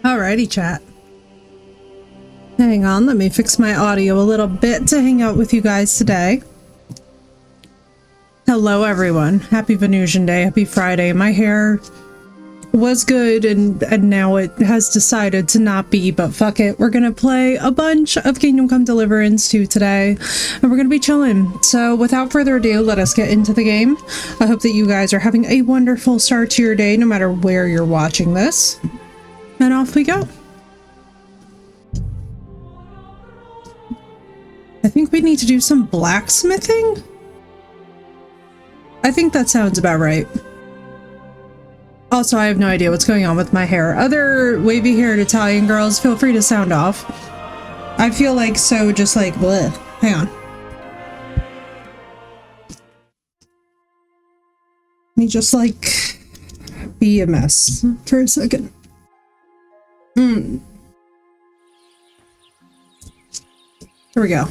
Alrighty, chat. Hang on, let me fix my audio a little bit to hang out with you guys today. Hello, everyone. Happy Venusian Day. Happy Friday. My hair was good and now it has decided to not be, but fuck it. We're gonna play a bunch of Kingdom Come Deliverance 2 today, and we're gonna be chilling. So without further ado, let us get into the game. I hope that you guys are having a wonderful start to your day, no matter where you're watching this. And off we go. I think we need to do some blacksmithing. I think that sounds about right. Also, I have no idea what's going on with my hair. Other wavy-haired Italian girls, feel free to sound off. I feel like so just like bleh. Hang on. Let me just like be a mess for a second. Here we go.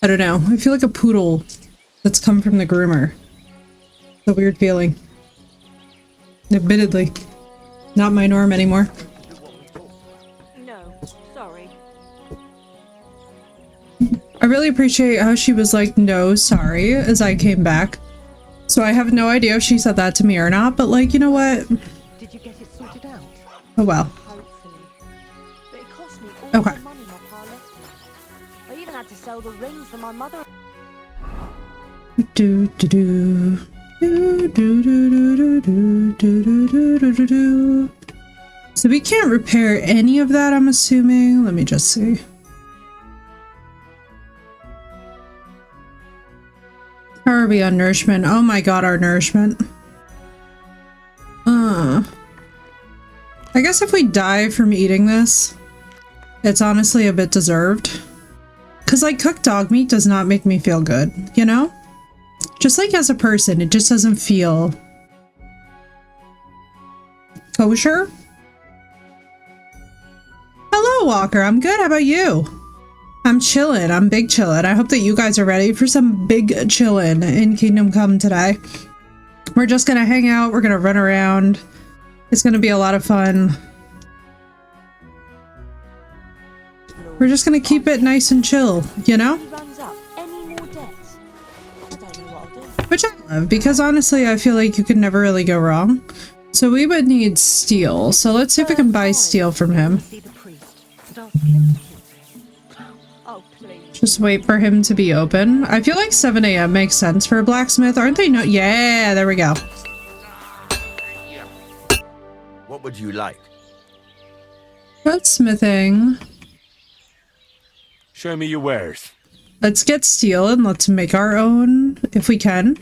I don't know. I feel like a poodle that's come from the groomer. It's a weird feeling. Admittedly, not my norm anymore. No, sorry. I really appreciate how she was like, no, sorry, as I came back. So I have no idea if she said that to me or not, but like, you know what? Did you get it sorted out? Oh well. Hopefully. But it cost me all Okay. the money my pa left me. I even had to sell the ring for my mother. Do do do. Do, do, do, do, do, do, do, do, do, do, do. So we can't repair any of that, I'm assuming. Let me just see. How are we on nourishment? Oh my god, our nourishment. I guess if we die from eating this, it's honestly a bit deserved. Because like cooked dog meat does not make me feel good, you know? Just like as a person, it just doesn't feel kosher. Hello, Walker. I'm good. How about you? I'm chillin'. I'm big chillin'. I hope that you guys are ready for some big chillin' in Kingdom Come today. We're just gonna hang out. We're gonna run around. It's gonna be a lot of fun. We're just gonna keep it nice and chill, you know? Which I love, because honestly, I feel like you could never really go wrong. So we would need steel. So let's see if we can buy steel from him. Just wait for him to be open. I feel like 7 AM makes sense for a blacksmith, aren't they? No, yeah, there we go. What would you like? That's smithing. Show me your wares. Let's get steel and let's make our own if we can.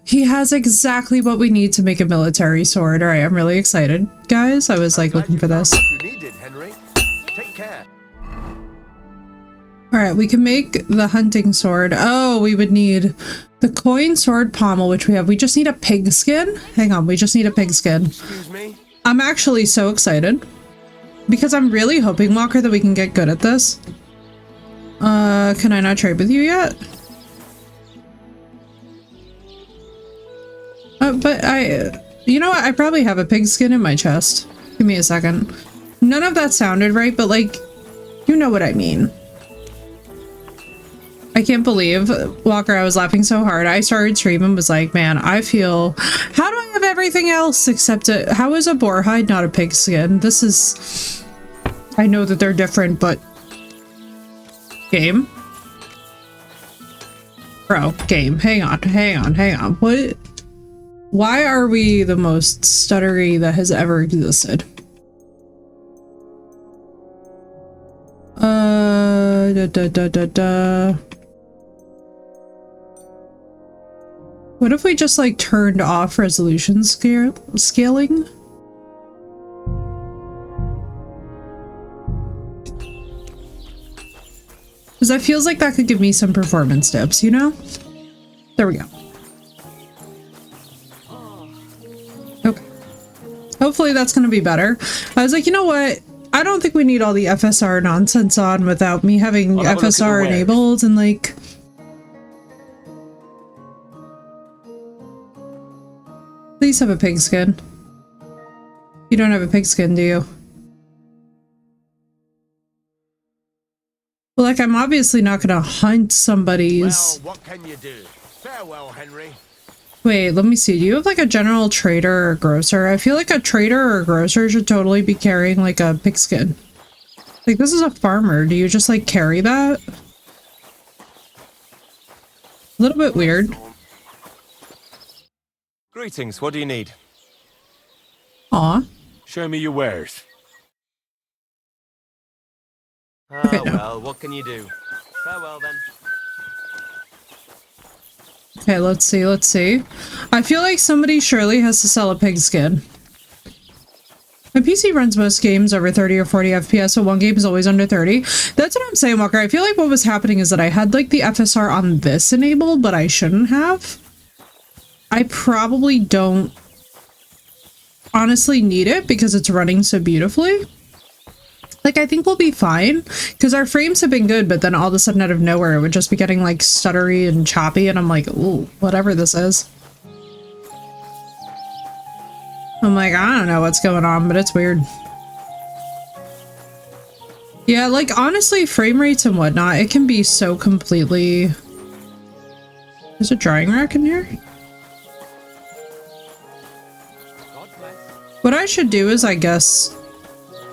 He has exactly what we need to make a military sword. All right, I'm really excited, guys. I was like looking for this. You needed, Henry. Take care. All right, we can make the hunting sword. Oh, we would need the coin sword pommel, which we have. We just need a pig skin. Hang on, we just need a pig skin. Excuse me? I'm actually so excited because I'm really hoping, Walker, that we can get good at this. Can I not trade with you yet? But you know what? I probably have a pig skin in my chest. Give me a second. None of that sounded right, but like, you know what I mean. I can't believe, Walker, I was laughing so hard. I started streaming, was like, man, I feel, how do I have everything else except how is a boar hide not a pig skin? This is, I know that they're different, but game? Bro, game, hang on. What? Why are we the most stuttery that has ever existed? What if we just like turned off resolution scaling? Because that feels like that could give me some performance dips, you know? There we go. Okay. Hopefully that's going to be better. I was like, you know what? I don't think we need all the FSR nonsense on without me having FSR enabled and like... Please have a pigskin. You don't have a pigskin, do you? Well, like, I'm obviously not gonna hunt somebody's... Well, what can you do? Farewell, Henry. Wait, let me see. Do you have like a general trader or grocer? I feel like a trader or a grocer should totally be carrying like a pigskin. Like, this is a farmer. Do you just like carry that? A little bit weird. Greetings, what do you need? Aw. Show me your wares. Okay, no. Well, what can you do? Farewell then. Okay, let's see, let's see. I feel like somebody surely has to sell a pigskin. My PC runs most games over 30 or 40 FPS, so one game is always under 30. That's what I'm saying, Walker. I feel like what was happening is that I had like the FSR on this enabled, but I shouldn't have. I probably don't honestly need it because it's running so beautifully. Like, I think we'll be fine because our frames have been good, but then all of a sudden out of nowhere it would just be getting like stuttery and choppy, and I'm like, ooh, whatever this is. I'm like, I don't know what's going on, but it's weird. Yeah, like honestly, frame rates and whatnot, it can be so completely... There's a drying rack in here? What I should do is, I guess...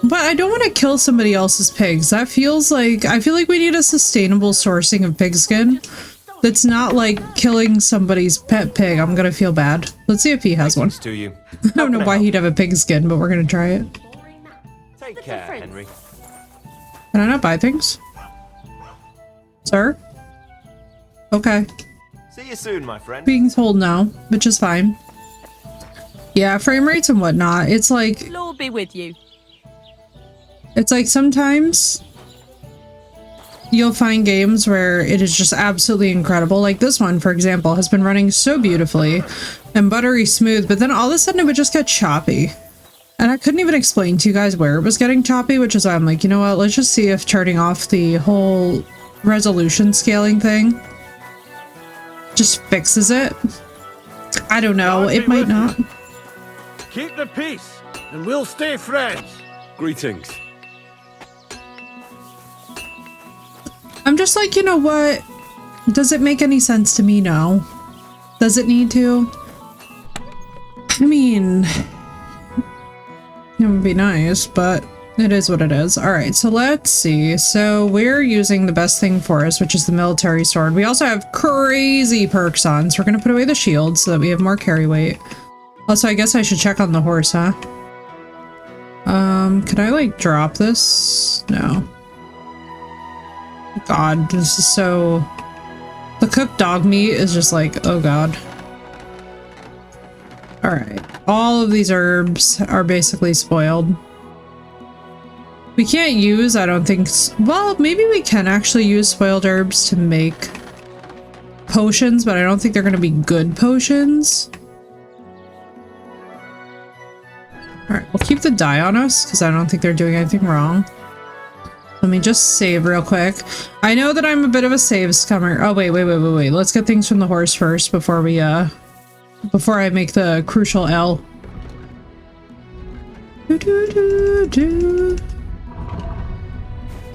But I don't want to kill somebody else's pigs. That feels like... I feel like we need a sustainable sourcing of pigskin. That's not like killing somebody's pet pig. I'm gonna feel bad. Let's see if he has one. To you. I don't know why he'd have a pigskin, but we're gonna try it. Take care, Henry. Can I not buy things? Sir? Okay. See you soon, my friend. Being told no, which is fine. Yeah, frame rates and whatnot. It's like... Lord be with you. It's like sometimes you'll find games where it is just absolutely incredible. Like this one, for example, has been running so beautifully and buttery smooth, but then all of a sudden it would just get choppy. And I couldn't even explain to you guys where it was getting choppy, which is why I'm like, you know what, let's just see if turning off the whole resolution scaling thing just fixes it. I don't know, it might not. Keep the peace, and we'll stay friends. Greetings. I'm just like, you know what? Does it make any sense to me? No. Does it need to? I mean, it would be nice, but it is what it is. All right, so let's see. So we're using the best thing for us, which is the military sword. We also have crazy perks on, so we're going to put away the shield so that we have more carry weight. Also, I guess I should check on the horse, huh? Could I, like, drop this? No. God, this is so... The cooked dog meat is just like, oh god. Alright. All of these herbs are basically spoiled. We can't use, I don't think... Well, maybe we can actually use spoiled herbs to make potions, but I don't think they're going to be good potions. Alright, we'll keep the dye on us, because I don't think they're doing anything wrong. Let me just save real quick. I know that I'm a bit of a save scummer. Oh, wait. Let's get things from the horse first before we, before I make the crucial L.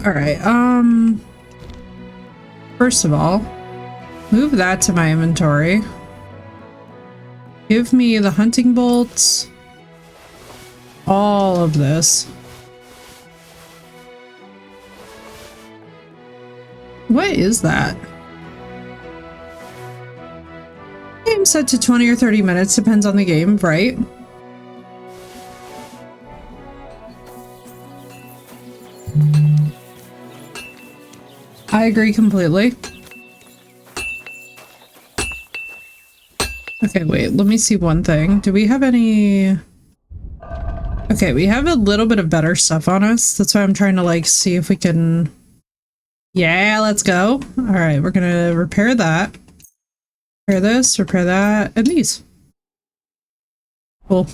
Alright, first of all, move that to my inventory. Give me the hunting bolts. All of this. What is that? Game set to 20 or 30 minutes, depends on the game, right? I agree completely. Okay, wait, let me see one thing. Do we have any... Okay, we have a little bit of better stuff on us. That's why I'm trying to, like, see if we can Yeah, let's go. All right, we're gonna repair that. Repair this, repair that, and these. Cool.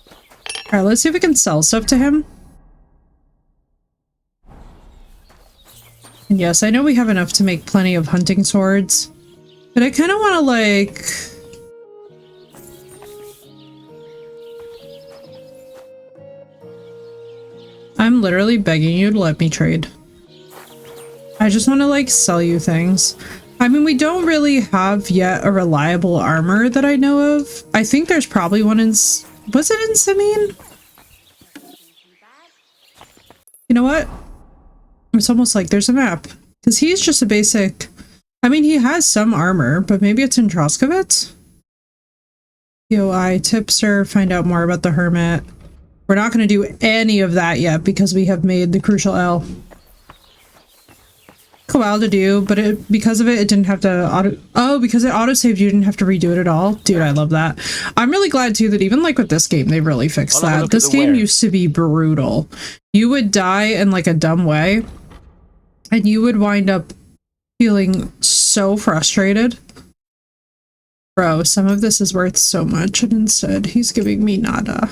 All right, let's see if we can sell stuff to him. And yes, I know we have enough to make plenty of hunting swords, but I kind of want to like... I'm literally begging you to let me trade. I just want to like sell you things. I mean, we don't really have yet a reliable armor that I know of. I think there's probably one in... Was it in Simeon? You know what? It's almost like there's a map. Because he's just a basic... I mean, he has some armor, but maybe it's in Troskovitz? POI, tipster, find out more about the hermit. We're not going to do any of that yet because we have made the crucial L. Took a while to do, but because of it, it didn't have to auto... Oh, because it auto-saved, you didn't have to redo it at all? Dude, I love that. I'm really glad, too, that even, like, with this game, they really fixed that. This game used to be brutal. You would die in, like, a dumb way, and you would wind up feeling so frustrated. Bro, some of this is worth so much, and instead, he's giving me nada.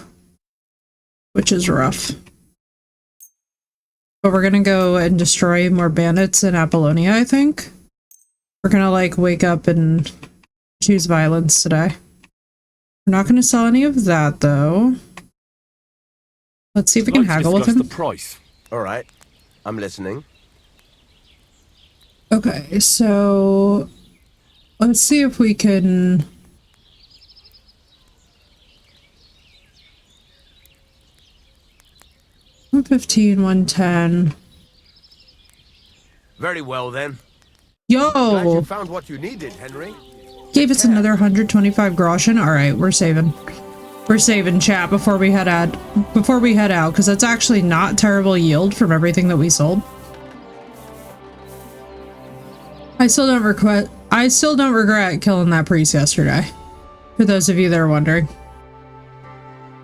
Which is rough. But we're gonna go and destroy more bandits in Apollonia, I think. We're gonna, like, wake up and choose violence today. We're not gonna sell any of that, though. Let's see if we can haggle with him. The price. All right, I'm listening. Okay, so let's see if we can... $115, $110. Very well then. Yo! Glad you found what you needed, Henry. Gave us another 125 groschen. All right, we're saving. We're saving, chat, before we head out. Because that's actually not terrible yield from everything that we sold. I still don't regret killing that priest yesterday. For those of you that are wondering,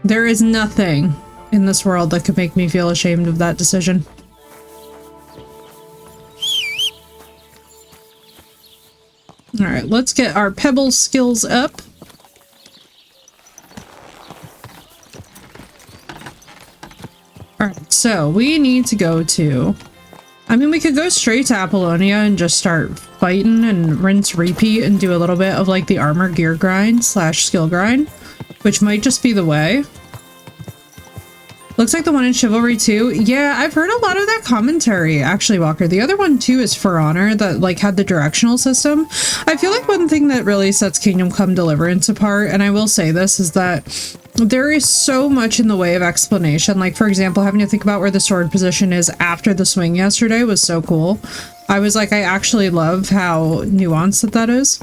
there is nothing in this world that could make me feel ashamed of that decision. All right, let's get our pebble skills up. All right, so we need to go to... I mean, we could go straight to Apollonia and just start fighting and rinse repeat and do a little bit of like the armor gear grind / skill grind, which might just be the way. Looks like the one in Chivalry 2. Yeah, I've heard a lot of that commentary, actually, Walker. The other one, too, is For Honor, that, like, had the directional system. I feel like one thing that really sets Kingdom Come Deliverance apart, and I will say this, is that there is so much in the way of explanation. Like, for example, having to think about where the sword position is after the swing yesterday was so cool. I was like, I actually love how nuanced that is.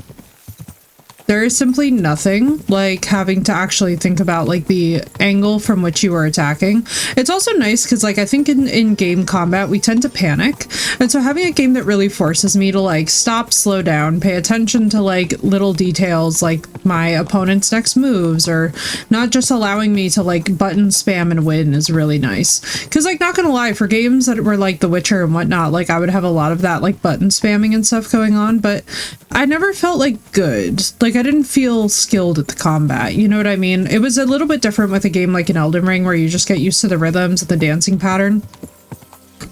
There is simply nothing like having to actually think about like the angle from which you are attacking. It's also nice because like I think in game combat we tend to panic, and so having a game that really forces me to like stop, slow down, pay attention to like little details like my opponent's next moves, or not just allowing me to like button spam and win is really nice. Because like, not gonna lie, for games that were like The Witcher and whatnot, like I would have a lot of that like button spamming and stuff going on, but I never felt like good. Like I didn't feel skilled at the combat, you know what I mean? It was a little bit different with a game like an Elden Ring where you just get used to the rhythms and the dancing pattern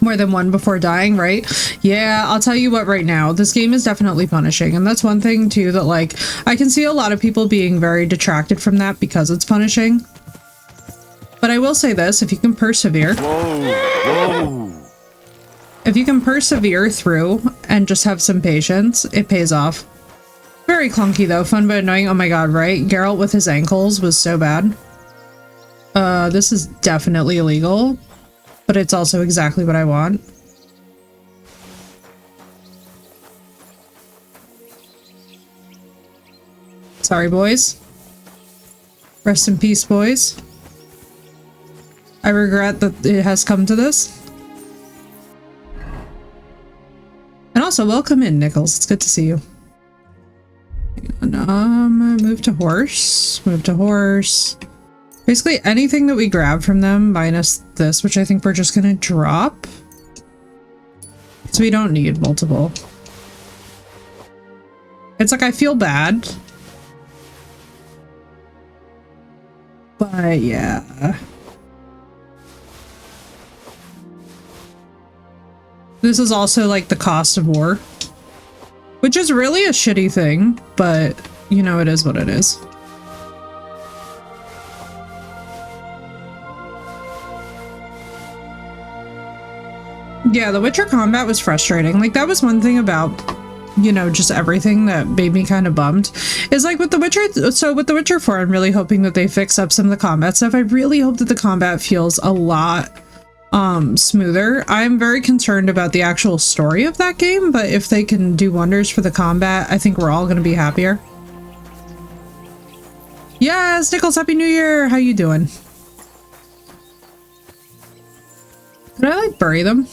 more than one before dying, right? Yeah, I'll tell you what, right now, this game is definitely punishing, and that's one thing too that like I can see a lot of people being very detracted from that because it's punishing. But I will say this, if you can persevere, if you can persevere through and just have some patience, it pays off. Very clunky though, fun but annoying. Oh my god, right? Geralt with his ankles was so bad. This is definitely illegal, but it's also exactly what I want. Sorry, boys. Rest in peace, boys. I regret that it has come to this. And also, welcome in, Nichols. It's good to see you. Move to horse. Move to horse. Basically, anything that we grab from them, minus this, which I think we're just gonna drop. So we don't need multiple. It's like I feel bad. But yeah. This is also like the cost of war. Which is really a shitty thing, but you know, it is what it is. Yeah, the Witcher combat was frustrating. Like, that was one thing about, you know, just everything that made me kind of bummed. Is like with The Witcher, so with The Witcher 4, I'm really hoping that they fix up some of the combat stuff. I really hope that the combat feels a lot smoother. I'm very concerned about the actual story of that game, but if they can do wonders for the combat, I think we're all going to be happier. Yes, Nichols, Happy New Year! How you doing? Could I, like, bury them?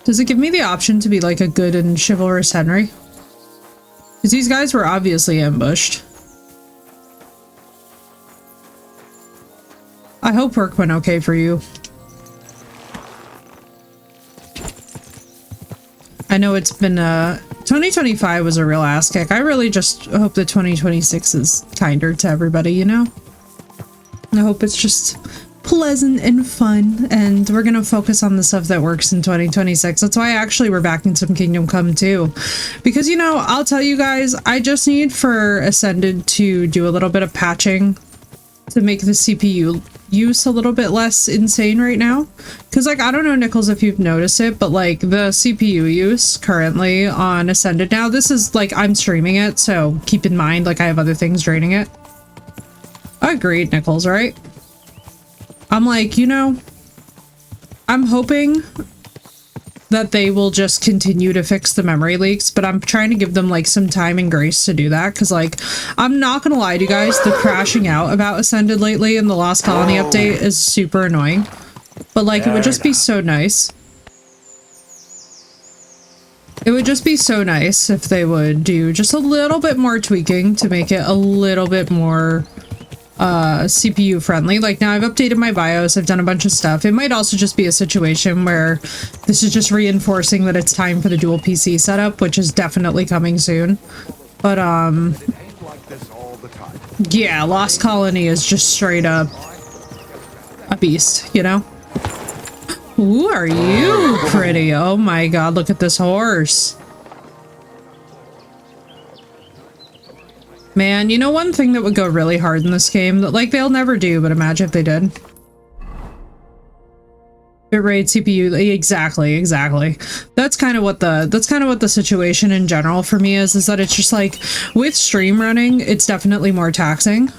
Does it give me the option to be like a good and chivalrous Henry? Because these guys were obviously ambushed. I hope work went okay for you. I know it's been 2025 was a real ass kick. I really just hope that 2026 is kinder to everybody, you know? I hope it's just pleasant and fun, and we're gonna focus on the stuff that works in 2026. That's why actually we're backing some Kingdom Come too, because you know, I'll tell you guys, I just need for Ascended to do a little bit of patching to make the CPU use a little bit less insane right now, because like, I don't know, Nichols, if you've noticed it, but like the CPU use currently on Ascended now, this is like, I'm streaming it, so keep in mind, like, I have other things draining it. Agreed, Nichols, right? I'm like, you know, I'm hoping that they will just continue to fix the memory leaks, but I'm trying to give them like some time and grace to do that, because like, I'm not gonna lie to you guys, the crashing out about Ascended lately and the Lost Colony update is super annoying, but like, it would just be so nice. It would just be so nice if they would do just a little bit more tweaking to make it a little bit more CPU friendly. Like, now I've updated my BIOS, I've done a bunch of stuff. It might also just be a situation where this is just reinforcing that it's time for the dual PC setup, which is definitely coming soon. But yeah, Lost Colony is just straight up a beast, you know? Ooh, are you pretty? Oh my god, look at this horse. Man, you know one thing that would go really hard in this game that like they'll never do, but imagine if they did. Bitrate CPU, exactly. That's kind of what the situation in general for me is that it's just like with stream running, it's definitely more taxing.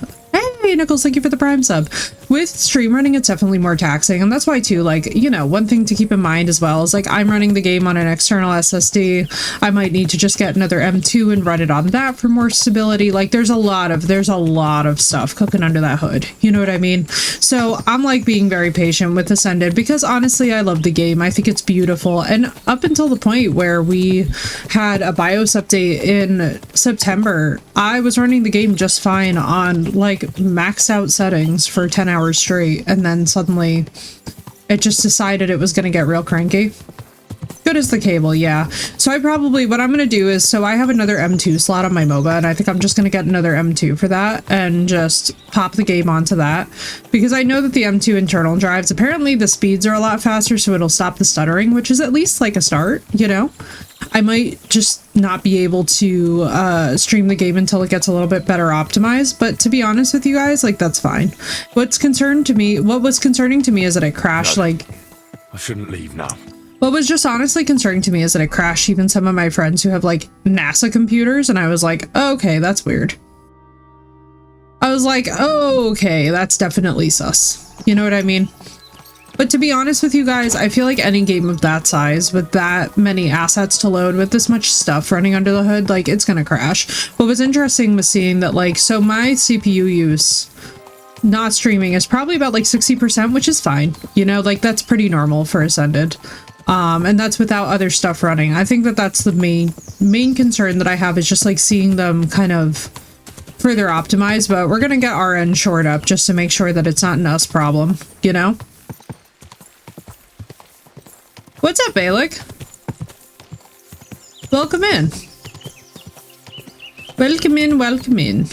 Hey, Nichols, thank you for the Prime sub. With stream running, it's definitely more taxing, and that's why too, like, you know, one thing to keep in mind as well is like I'm running the game on an external SSD. I might need to just get another M2 and run it on that for more stability. Like, there's a lot of stuff cooking under that hood. You know what I mean? So I'm like being very patient with Ascended because honestly, I love the game. I think it's beautiful, and up until the point where we had a BIOS update in September, I was running the game just fine on like maxed out settings for 10 hours straight, and then suddenly it just decided it was going to get real cranky. Good as the cable, yeah. So I probably, what I'm going to do is, so I have another M2 slot on my MOBA, and I think I'm just going to get another M2 for that and just pop the game onto that, because I know that the M2 internal drives, apparently the speeds are a lot faster, so it'll stop the stuttering, which is at least like a start, you know? I might just not be able to stream the game until it gets a little bit better optimized, but to be honest with you guys, like, that's fine. What was concerning to me is that I crashed, like... I shouldn't leave now. What was just honestly concerning to me is that I crashed even some of my friends who have, like, NASA computers, and I was like, oh, okay, that's weird. I was like, oh, okay, that's definitely sus. You know what I mean? But to be honest with you guys, I feel like any game of that size, with that many assets to load, with this much stuff running under the hood, like, it's gonna crash. What was interesting was seeing that, like, so my CPU use, not streaming, is probably about, like, 60%, which is fine. You know, like, that's pretty normal for Ascended. And that's without other stuff running. I think that that's the main concern that I have, is just, like, seeing them kind of further optimized, but we're gonna get our end shored up just to make sure that it's not an us problem, you know? What's up, Balik? Welcome in. Welcome in, welcome in.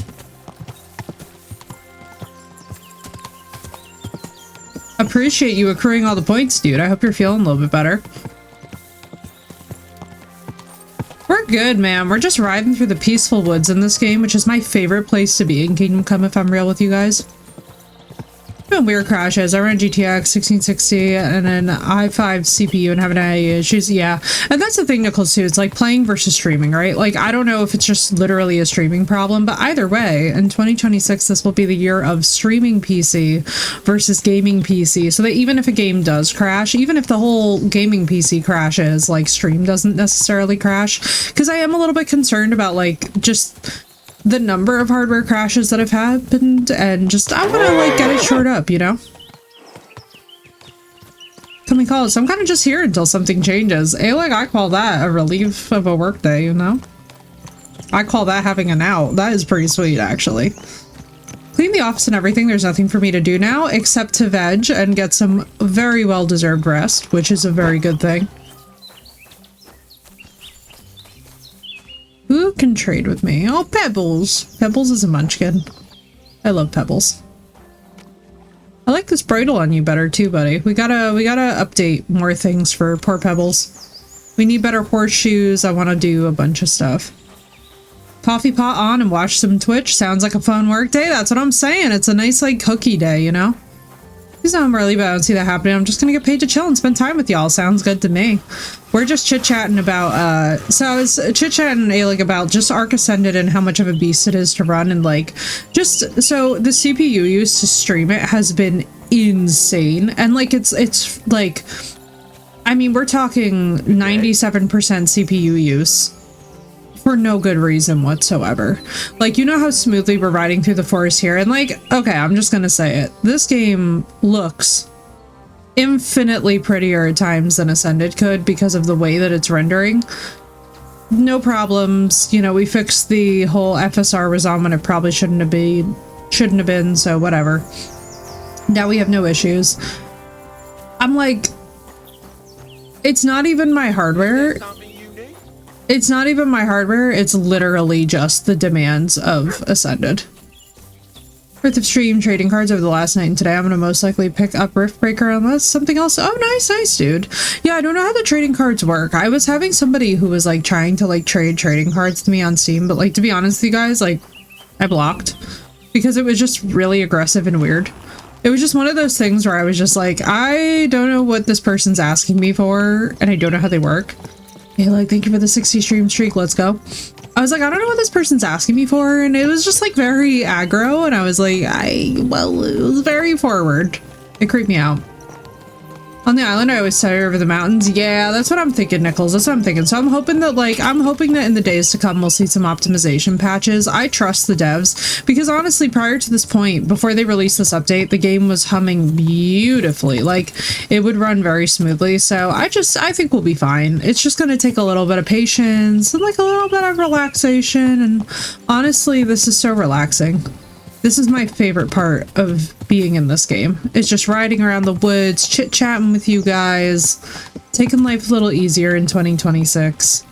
Appreciate you accruing all the points, dude. I hope you're feeling a little bit better. We're good, man. We're just riding through the peaceful woods in this game, which is my favorite place to be in Kingdom Come, if I'm real with you guys. Doing weird crashes. I run GTX 1660 and an i5 CPU and having any issues. Yeah, and that's the thing, Nichols, too. It's like playing versus streaming, right? Like, I don't know if it's just literally a streaming problem, but either way, in 2026, this will be the year of streaming PC versus gaming PC. So that even if a game does crash, even if the whole gaming PC crashes, like, stream doesn't necessarily crash. Because I am a little bit concerned about, like, just the number of hardware crashes that have happened, and just I want to like get it shored up, you know. Coming calls. So I'm kind of just here until something changes. Like, I call that a relief of a workday, you know. I call that having an out. That is pretty sweet, actually. Clean the office and everything. There's nothing for me to do now except to veg and get some very well-deserved rest, which is a very good thing. Who can trade with me? Oh, Pebbles. Pebbles is a munchkin. I love Pebbles. I like this bridle on you better too, buddy. We gotta update more things for poor Pebbles. We need better horseshoes. I want to do a bunch of stuff. Coffee pot on and watch some Twitch. Sounds like a fun work day. That's what I'm saying. It's a nice like cookie day, you know? He's not early, but I don't see that happening. I'm just gonna get paid to chill and spend time with y'all. Sounds good to me. We're just chit-chatting about, so I was chit-chatting, like, about just Arc Ascended and how much of a beast it is to run, and, like, just, so the CPU used to stream it has been insane, and, like, it's, like, I mean, we're talking 97% CPU use. For no good reason whatsoever. Like, you know how smoothly we're riding through the forest here, and like, okay, I'm just gonna say it. This game looks infinitely prettier at times than Ascended could because of the way that it's rendering. No problems. You know, we fixed the whole FSR was on when it probably shouldn't have been, so whatever. Now we have no issues. I'm like, it's not even my hardware. It's not even my hardware, it's literally just the demands of Ascended. Worth of stream trading cards over the last night and today. I'm gonna most likely pick up Rift Breaker unless something else. Oh, nice, dude. Yeah, I don't know how the trading cards work. I was having somebody who was like trying to like trade trading cards to me on Steam, but like, to be honest with you guys, like, I blocked because it was just really aggressive and weird. It was just one of those things where I was just like, I don't know what this person's asking me for, and I don't know how they work. Hey, like, thank you for the 60 stream streak, let's go. I was like, I don't know what this person's asking me for, and it was just like very aggro, and I was like, well, it was very forward. It creeped me out. On the island, I always study over the mountains. Yeah, that's what I'm thinking, Nichols. That's what I'm thinking. So I'm hoping that, like, in the days to come, we'll see some optimization patches. I trust the devs because honestly, prior to this point, before they released this update, the game was humming beautifully. Like, it would run very smoothly. So I think we'll be fine. It's just going to take a little bit of patience and like a little bit of relaxation. And honestly, this is so relaxing. This is my favorite part of being in this game. It's just riding around the woods, chit-chatting with you guys, taking life a little easier in 2026.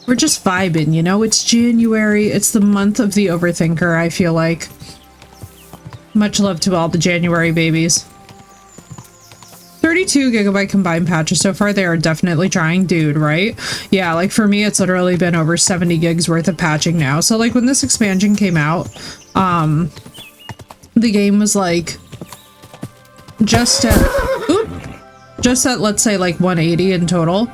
We're just vibing, you know? It's January. It's the month of the overthinker, I feel like. Much love to all the January babies. 32 gigabyte combined patches so far. They are definitely trying, dude, right? Yeah, like for me, it's literally been over 70 gigs worth of patching now. So like when this expansion came out, the game was like just at, let's say like 180 in total.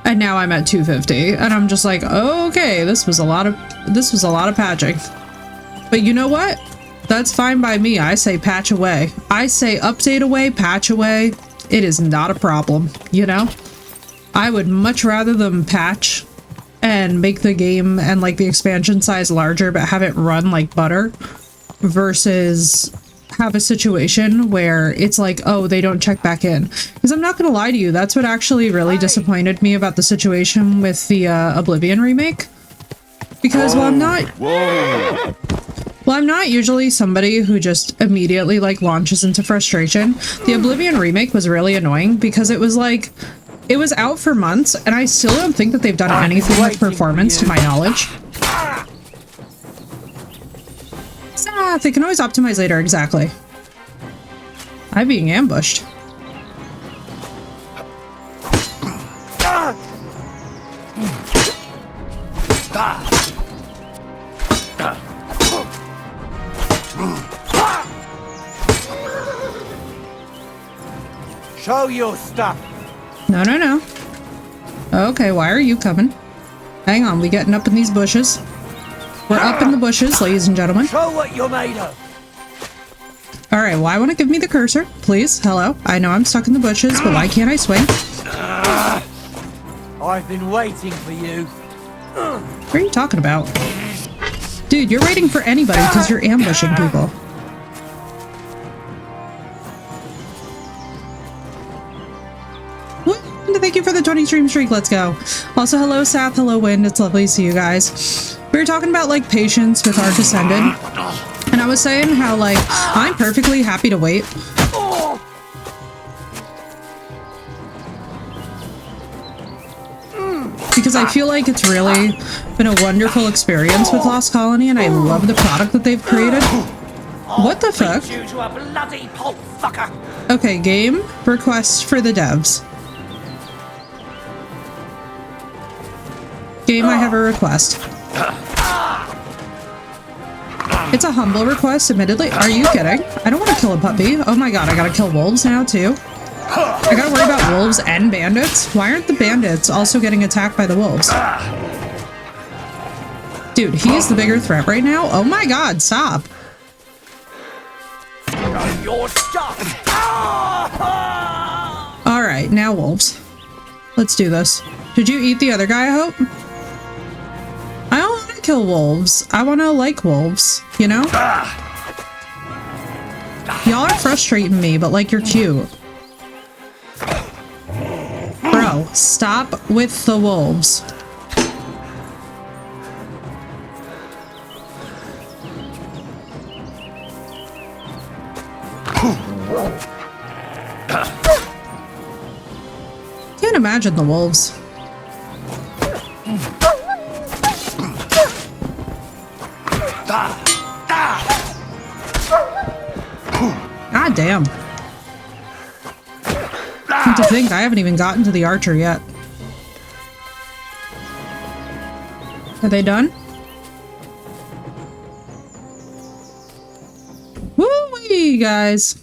And now I'm at 250 and I'm just like, oh, okay, this was a lot of patching. But you know what? That's fine by me. I say patch away. I say update away, patch away. It is not a problem, you know? I would much rather them patch and make the game and like the expansion size larger but have it run like butter versus have a situation where it's like, oh, they don't check back in. Because I'm not gonna lie to you, that's what actually really disappointed me about the situation with the Oblivion remake. Because while I'm not usually somebody who just immediately like launches into frustration, the Oblivion remake was really annoying because it was like, It was out for months, and I still don't think that they've done anything with performance, to my knowledge. Ah, they can always optimize later, exactly. I'm being ambushed. Show your stuff. No, no, no. Okay, why are you coming? Hang on, we getting up in these bushes. We're up in the bushes, ladies and gentlemen. Show what you're made of. Alright, well, I want to give me the cursor, please. Hello. I know I'm stuck in the bushes, but why can't I swing? I've been waiting for you. What are you talking about? Dude, you're waiting for anybody because you're ambushing people. Thank you for the 20 stream streak. Let's go. Also, hello, Sath. Hello, Wind. It's lovely to see you guys. We were talking about, like, patience with Arc Ascended. And I was saying how, like, I'm perfectly happy to wait. Because I feel like it's really been a wonderful experience with Lost Colony, and I love the product that they've created. What the fuck? Okay, game request for the devs. Game, I have a request. It's a humble request, admittedly. Are you kidding? I don't want to kill a puppy. Oh my god, I gotta kill wolves now, too. I gotta worry about wolves and bandits? Why aren't the bandits also getting attacked by the wolves? Dude, he's the bigger threat right now? Oh my god, stop. Alright, now wolves. Let's do this. Did you eat the other guy, I hope? I don't want to kill wolves. I want to like wolves, you know? Y'all are frustrating me, but like you're cute. Bro, stop with the wolves. Can't imagine the wolves. God damn. Come to think, I haven't even gotten to the archer yet. Are they done? Woo-wee, guys.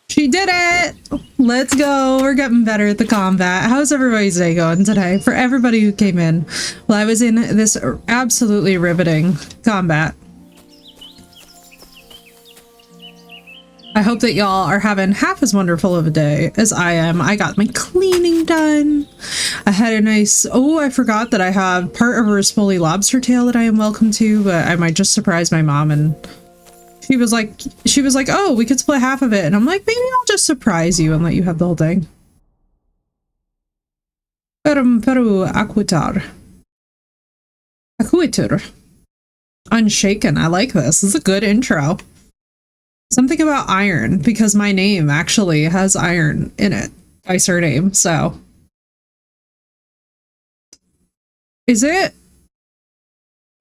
She did it! Let's go. We're getting better at the combat. How's everybody's day going today? For everybody who came in while I was in this absolutely riveting combat. I hope that y'all are having half as wonderful of a day as I am. I got my cleaning done. I had a nice... Oh, I forgot that I have part of a Rispoli lobster tail that I am welcome to, but I might just surprise my mom, and she was like, oh, we could split half of it. And I'm like, maybe I'll just surprise you and let you have the whole thing. Peru Aquitar. Aquitur. Unshaken. I like this. This is a good intro. Something about iron, because my name actually has iron in it by surname, so. Is it?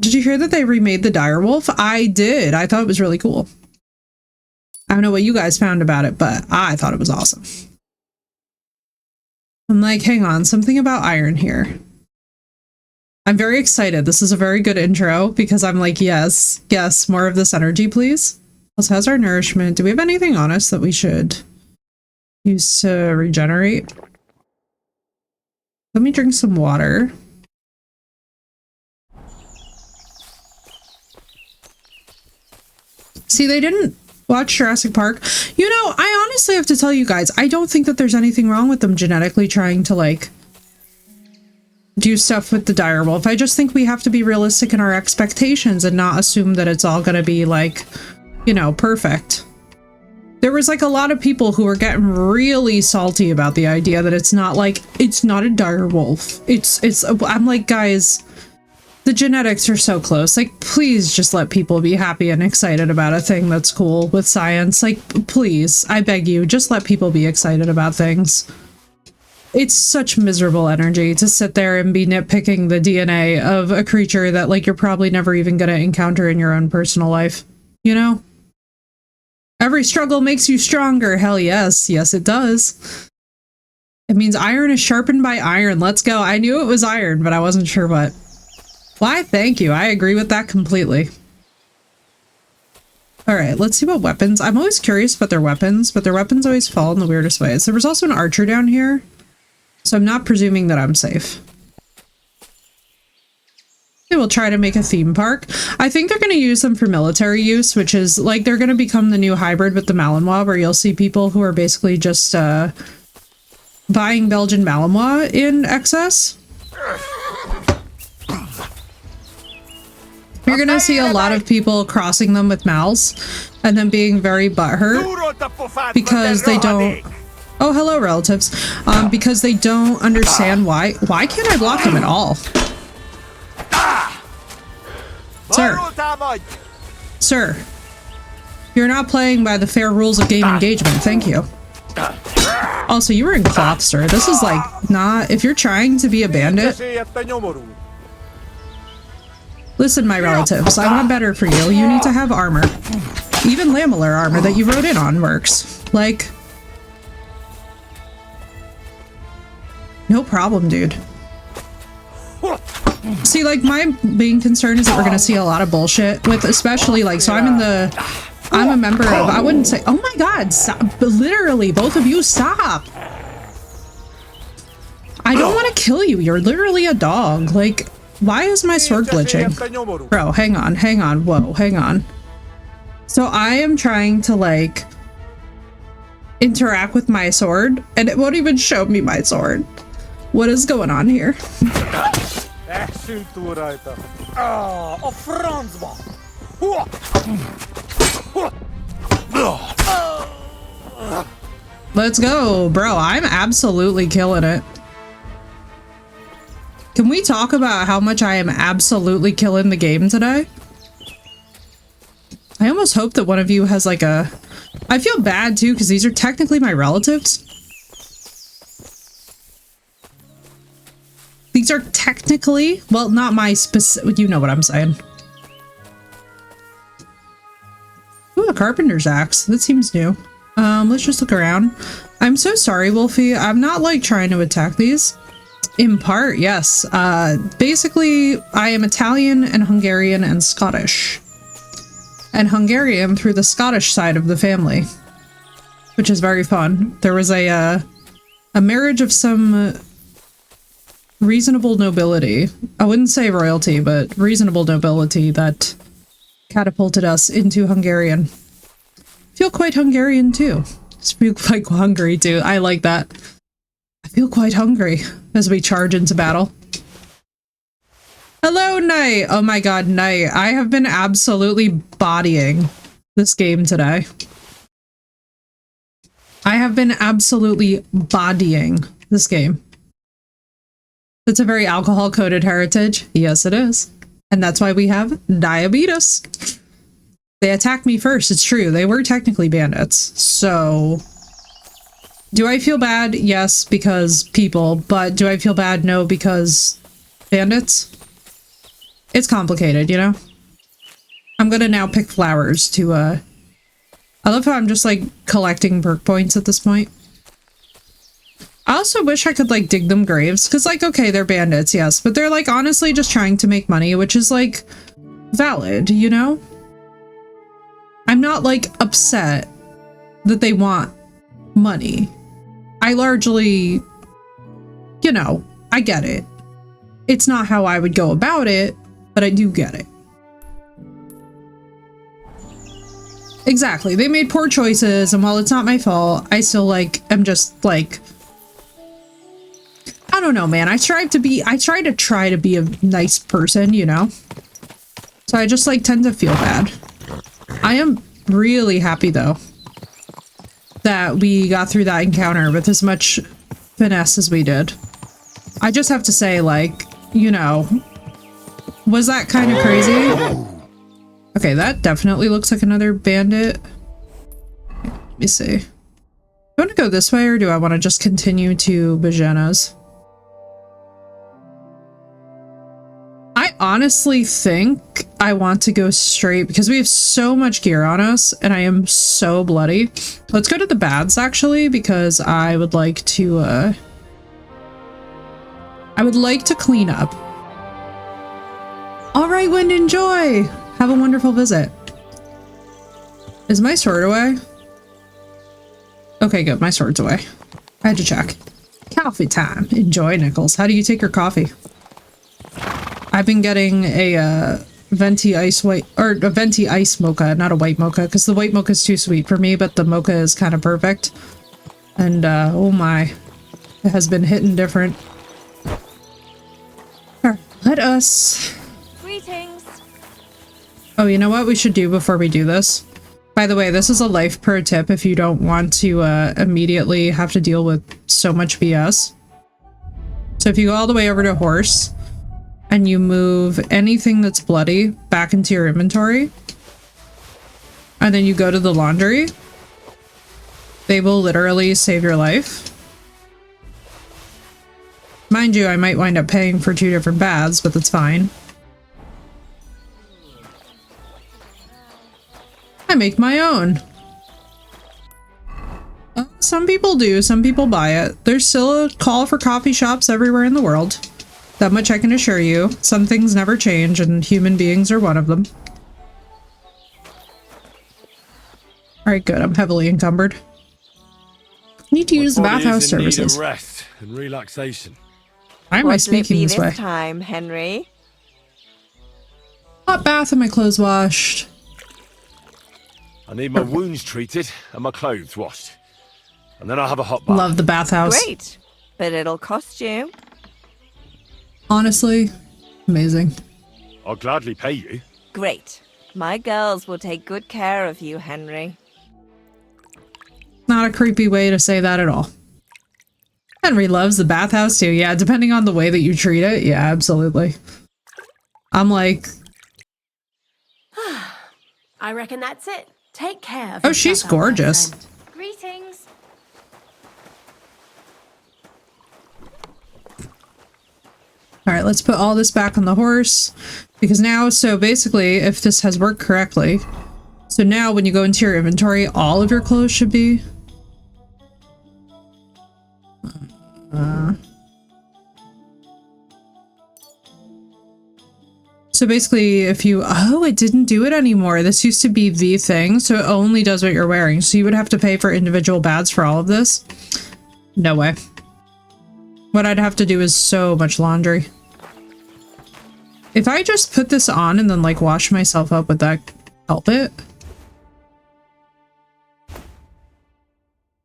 Did you hear that they remade the direwolf? I did. I thought it was really cool. I don't know what you guys found about it, but I thought it was awesome. I'm like, hang on, something about iron here. I'm very excited. This is a very good intro because I'm like, yes, yes, more of this energy, please. Also, how's our nourishment? Do we have anything on us that we should use to regenerate? Let me drink some water. See, they didn't watch Jurassic Park. You know, I honestly have to tell you guys, I don't think that there's anything wrong with them genetically trying to, like, do stuff with the direwolf. I just think we have to be realistic in our expectations and not assume that it's all gonna be, like, you know, perfect. There was, like, a lot of people who were getting really salty about the idea that it's not, like, it's not a direwolf. I'm like, guys, the genetics are so close. Like, please just let people be happy and excited about a thing that's cool with science. Like, please, I beg you, just let people be excited about things. It's such miserable energy to sit there and be nitpicking the DNA of a creature that, like, you're probably never even gonna encounter in your own personal life. You know? Every struggle makes you stronger. Hell yes. Yes, it does. It means iron is sharpened by iron. Let's go. I knew it was iron, but I wasn't sure what. Why, thank you. I agree with that completely. Alright, let's see what weapons. I'm always curious about their weapons, but their weapons always fall in the weirdest ways. There was also an archer down here, so I'm not presuming that I'm safe. They will try to make a theme park. I think they're going to use them for military use, which is like they're going to become the new hybrid with the Malinois, where you'll see people who are basically just buying Belgian Malinois in excess. You're going to see a lot of people crossing them with Mals and then being very butthurt because they don't... Oh, hello, relatives. Because they don't understand why. Why can't I block them at all? Sir, you're not playing by the fair rules of game engagement. Thank you. Also, you were in cloth, sir. This is like not... If you're trying to be a bandit... Listen, my relatives, I want better for you. You need to have armor. Even lamellar armor that you rode in on works. Like... No problem, dude. See, like, my main concern is that we're gonna see a lot of bullshit with, especially, like, so I'm a member of, I wouldn't say, oh my god, stop, literally, both of you, stop! I don't want to kill you, you're literally a dog, like, why is my sword glitching? Bro, hang on, whoa, hang on. So I am trying to, like, interact with my sword, and it won't even show me my sword. What is going on here? Let's go, bro. I'm absolutely killing it. Can we talk about how much I am absolutely killing the game today? I almost hope that one of you has like a... I feel bad too, because these are technically my relatives. These are technically, well, not my specific, you know what I'm saying. Ooh, a carpenter's axe. That seems new. Let's just look around. I'm so sorry, Wolfie. I'm not like trying to attack these. In part, yes. Basically, I am Italian and Hungarian and Scottish. And Hungarian through the Scottish side of the family, which is very fun. There was a marriage of some reasonable nobility. I wouldn't say royalty, but reasonable nobility that catapulted us into Hungarian. Feel quite Hungarian too. Just feel quite hungry too. I like that. I feel quite hungry as we charge into battle. Hello, Knight! Oh my god, Knight. I have been absolutely bodying this game today. I have been absolutely bodying this game. It's a very alcohol-coded heritage. Yes, it is. And that's why we have diabetes. They attacked me first, it's true. They were technically bandits. So... do I feel bad? Yes, because people. But do I feel bad? No, because bandits? It's complicated, you know? I'm gonna now pick flowers to, I love how I'm just, like, collecting perk points at this point. I also wish I could, like, dig them graves, because, like, okay, they're bandits, yes, but they're, like, honestly just trying to make money, which is, like, valid, you know? I'm not, like, upset that they want money. I largely, you know, I get it. It's not how I would go about it, but I do get it. Exactly, they made poor choices, and while it's not my fault, I still, like, am just, like... I don't know, man. I try to be a nice person, you know? So I just, like, tend to feel bad. I am really happy, though, that we got through that encounter with as much finesse as we did. I just have to say, like, you know, was that kind of crazy? Okay, that definitely looks like another bandit. Let me see. I want to go this way, or do I want to just continue to Bajana's? I honestly think I want to go straight because we have so much gear on us and I am so bloody. Let's go to the baths actually, because I would like to clean up. All right, Wind, enjoy. Have a wonderful visit. Is my sword away? Okay, good. My sword's away. I had to check. Coffee time. Enjoy, Nichols. How do you take your coffee? I've been getting a venti ice mocha, not a white mocha, because the white mocha is too sweet for me, but the mocha is kind of perfect. And oh my, it has been hitting different. Here, let us. Greetings. Oh, you know what we should do before we do this? By the way, this is a life pro tip if you don't want to immediately have to deal with so much BS. So if you go all the way over to horse, and you move anything that's bloody back into your inventory, and then you go to the laundry, they will literally save your life. Mind you, I might wind up paying for 2 different baths, but that's fine. I make my own. Some people do, some people buy it. There's still a call for coffee shops everywhere in the world. That much I can assure you. Some things never change, and human beings are one of them. Alright, good. I'm heavily encumbered. Need to use the bathhouse services. Rest and relaxation. Why am I speaking this way? Time, Henry. Hot bath and my clothes washed. I need my wounds treated and my clothes washed. And then I'll have a hot bath. Love the bathhouse. Great, but it'll cost you. Honestly, amazing. I'll gladly pay you. Great. My girls will take good care of you, Henry. Not a creepy way to say that at all. Henry loves the bathhouse too. Yeah, depending on the way that you treat it. Yeah, absolutely. I'm like... I reckon that's it. Take care of Oh, she's yourself, my gorgeous. friend. Greetings. All right, let's put all this back on the horse, because now, so basically, if this has worked correctly, so now when you go into your inventory, all of your clothes should be... So basically, if you... Oh, it didn't do it anymore. This used to be the thing, so it only does what you're wearing. So you would have to pay for individual baths for all of this? No way. What I'd have to do is so much laundry. If I just put this on and then like wash myself up, would that help it?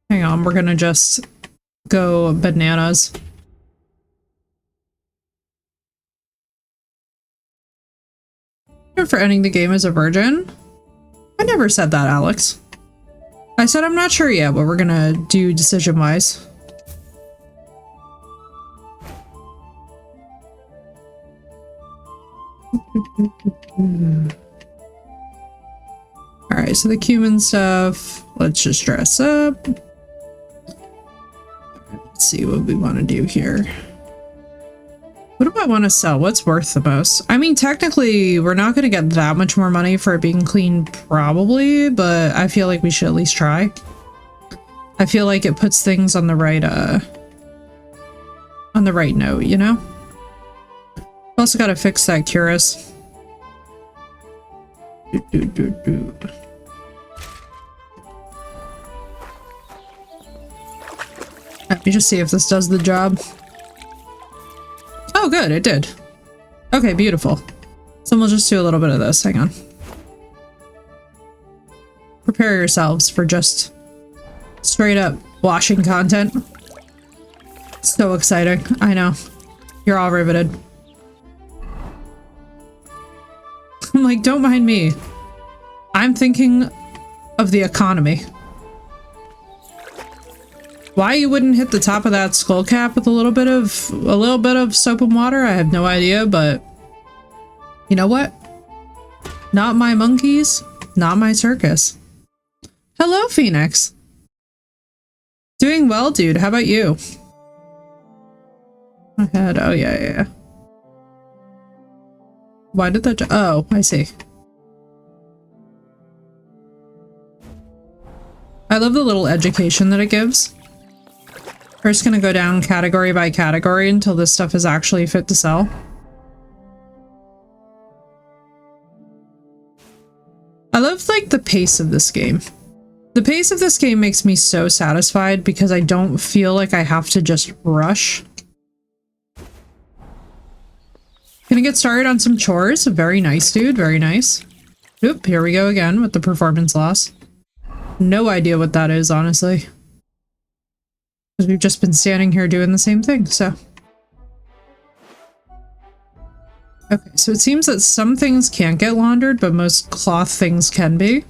Hang on, we're gonna just go bananas. For ending the game as a virgin? I never said that, Alex. I said I'm not sure yet what we're gonna do decision-wise. Alright, so the cumin stuff, let's just dress up. Let's see what we want to do here. What do I want to sell? What's worth the most? I mean, technically, we're not going to get that much more money for it being clean, probably, but I feel like we should at least try. I feel like it puts things on the right note, you know? Also got to fix that cuirass. Let me just see if this does the job. Oh, good, it did. Okay, beautiful. So we'll just do a little bit of this. Hang on. Prepare yourselves for just straight up washing content. So exciting. I know. You're all riveted. I'm like, don't mind me. I'm thinking of the economy. Why you wouldn't hit the top of that skull cap with a little bit of soap and water, I have no idea, but you know what? Not my monkeys, not my circus. Hello, Phoenix. Doing well, dude. How about you? I had, oh yeah. Why did that, oh, I see. I love the little education that it gives. We're just gonna go down category by category until this stuff is actually fit to sell. I love, like, the pace of this game. The pace of this game makes me so satisfied because I don't feel like I have to just rush. Gonna get started on some chores. Very nice, dude. Very nice. Oop, here we go again with the performance loss. No idea what that is, honestly. Because we've just been standing here doing the same thing, so. Okay, so it seems that some things can't get laundered, but most cloth things can be.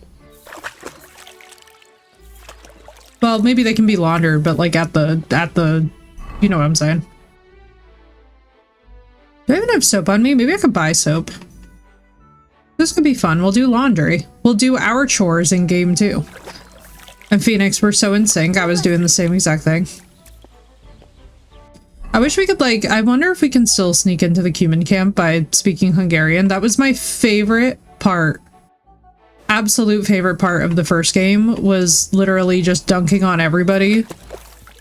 Well, maybe they can be laundered, but like at the, you know what I'm saying. Do I even have soap on me? Maybe I could buy soap. This could be fun. We'll do laundry. We'll do our chores in game 2. And Phoenix, we're so in sync. I was doing the same exact thing. I wish we could, like, I wonder if we can still sneak into the Cuman camp by speaking Hungarian. That was my favorite part. Absolute favorite part of the first game was literally just dunking on everybody